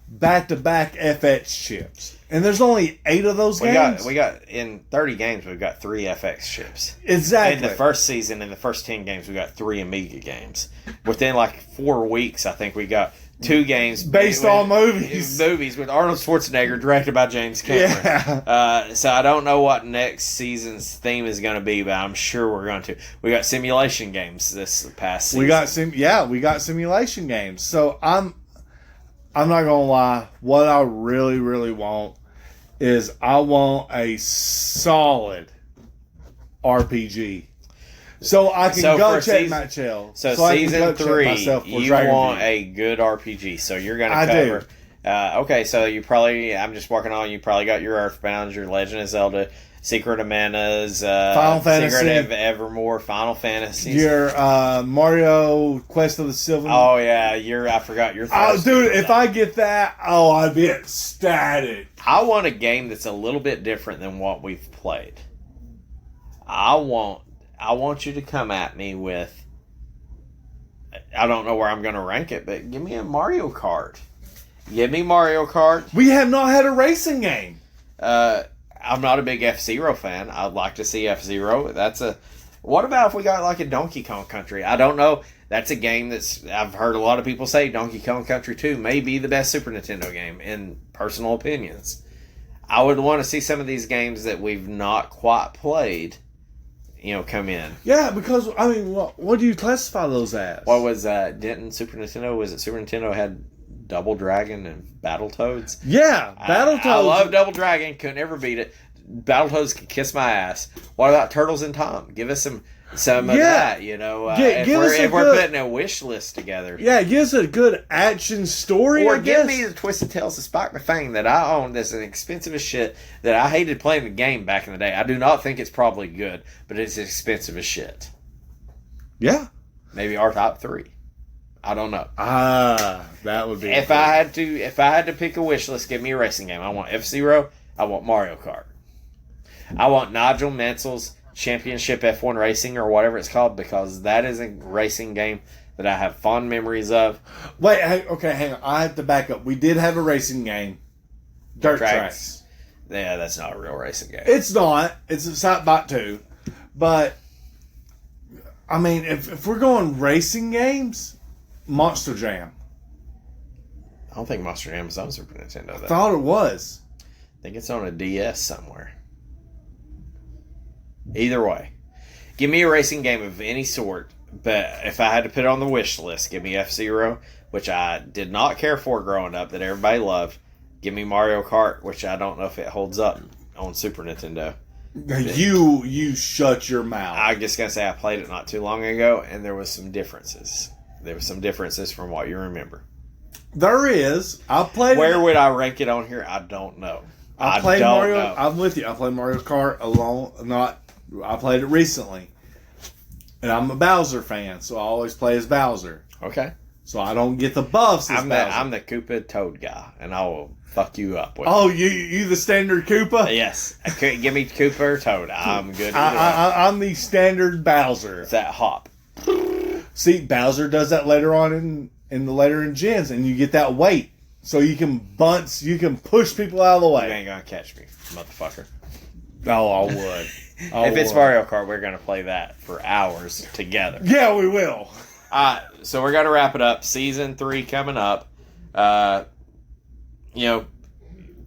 back-to-back FX chips. And there's only 8 of those games. We got in 30 games, we've got 3 FX chips. Exactly. In the first season, in the first 10 games, we got 3 Amiga games. Within 4 weeks, I think we got 2 games based on movies. Movies with Arnold Schwarzenegger, directed by James Cameron. Yeah. So I don't know what next season's theme is going to be, but I'm sure we're going to. We got simulation games this past season. We got simulation games. So I'm not gonna lie. What I really, really want is I want a solid RPG. So I can go check my shell. So season 3, you want a good RPG. So you're going to cover. Okay, so I'm just working on. You probably got your Earthbound, your Legend of Zelda, Secret of Mana's, Final Fantasy, Secret of Evermore, Final Fantasy, your Mario Quest of the Silver. Oh yeah, I forgot your. Oh, dude, if I get that, I'd be ecstatic. I want a game that's a little bit different than what we've played. I want you to come at me with. I don't know where I'm going to rank it, but give me a Mario Kart. Give me Mario Kart. We have not had a racing game. I'm not a big F-Zero fan. I'd like to see F-Zero. What about if we got a Donkey Kong Country? I don't know. That's a game I've heard a lot of people say Donkey Kong Country 2 may be the best Super Nintendo game in personal opinions. I would want to see some of these games that we've not quite played, come in. Yeah, because, I mean, what do you classify those as? What was Denton Super Nintendo? Was it Super Nintendo had Double Dragon and Battletoads? Yeah, Battletoads. I love Double Dragon. Could never beat it. Battletoads can kiss my ass. What about Turtles in Time? Give us some of that, if we're putting a wish list together. Yeah, give us a good action story, or give me the Twisted Tales of Spike McFang that I own that's an expensive as shit that I hated playing the game back in the day. I do not think it's probably good, but it's expensive as shit. Yeah. Maybe our top 3. I don't know. That would be. If I had to pick a wish list, give me a racing game. I want F-Zero. I want Mario Kart. I want Nigel Mansell's Championship F1 Racing or whatever it's called, because that is a racing game that I have fond memories of. Wait, okay, hang on. I have to back up. We did have a racing game. Dirt Tracks. Yeah, that's not a real racing game. It's not. It's a Sidebot 2. But, I mean, if we're going racing games, Monster Jam. I don't think Monster Jam is on Super Nintendo, though. I thought it was. I think it's on a DS somewhere. Either way, give me a racing game of any sort, but if I had to put it on the wish list, give me F-Zero, which I did not care for growing up, that everybody loved. Give me Mario Kart, which I don't know if it holds up on Super Nintendo. You shut your mouth. I'm just going to say I played it not too long ago, and there was some differences. There was some differences from what you remember. There is. I played. Where would I rank it on here? I don't know. I played Mario. Know. I'm with you. I played Mario Kart alone. I played it recently, and I'm a Bowser fan, so I always play as Bowser. Okay. So I don't get the buffs as Bowser. I'm the Koopa Toad guy, and I will fuck you up with. Oh, you the standard Koopa? Yes. Give me Koopa or Toad. I'm good. I'm the standard Bowser. It's that hop. See, Bowser does that later on in the later in gens, and you get that weight, so you can push people out of the way. You ain't gonna catch me, motherfucker. Oh, I would. If it's Mario Kart, we're gonna play that for hours together. Yeah, we will. So we're gonna wrap it up. Season 3 coming up. Tell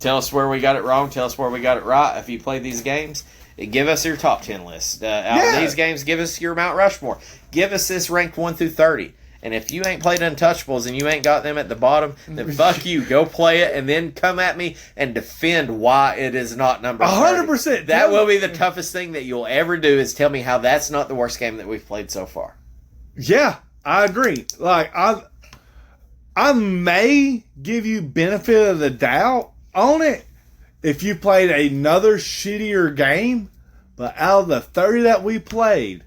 us where we got it wrong. Tell us where we got it right. If you play these games, give us your top 10 list. Out of these games, give us your Mount Rushmore. Give us this ranked 1 through 30. And if you ain't played Untouchables and you ain't got them at the bottom, then fuck you. Go play it and then come at me and defend why it is not number 30. 100%. That will be the toughest thing that you'll ever do is tell me how that's not the worst game that we've played so far. Yeah, I agree. Like, I may give you benefit of the doubt on it if you played another shittier game, but out of the 30 that we played,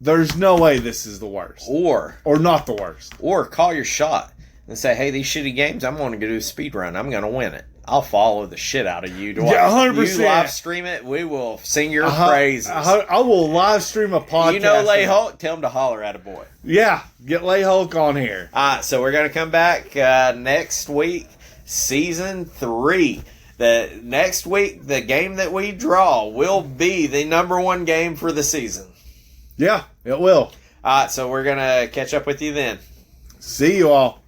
there's no way this is the worst. Or not the worst. Or call your shot and say, hey, these shitty games, I'm going to do a speed run. I'm going to win it. I'll follow the shit out of you. Yeah, 100%. You live stream it, we will sing your praises. I will live stream a podcast. You know Lay Hulk? Tell him to holler at a boy. Yeah, get Lay Hulk on here. All right, so we're going to come back next week, Season 3. The next week, the game that we draw will be the number 1 game for the season. Yeah, it will. All right, so we're going to catch up with you then. See you all.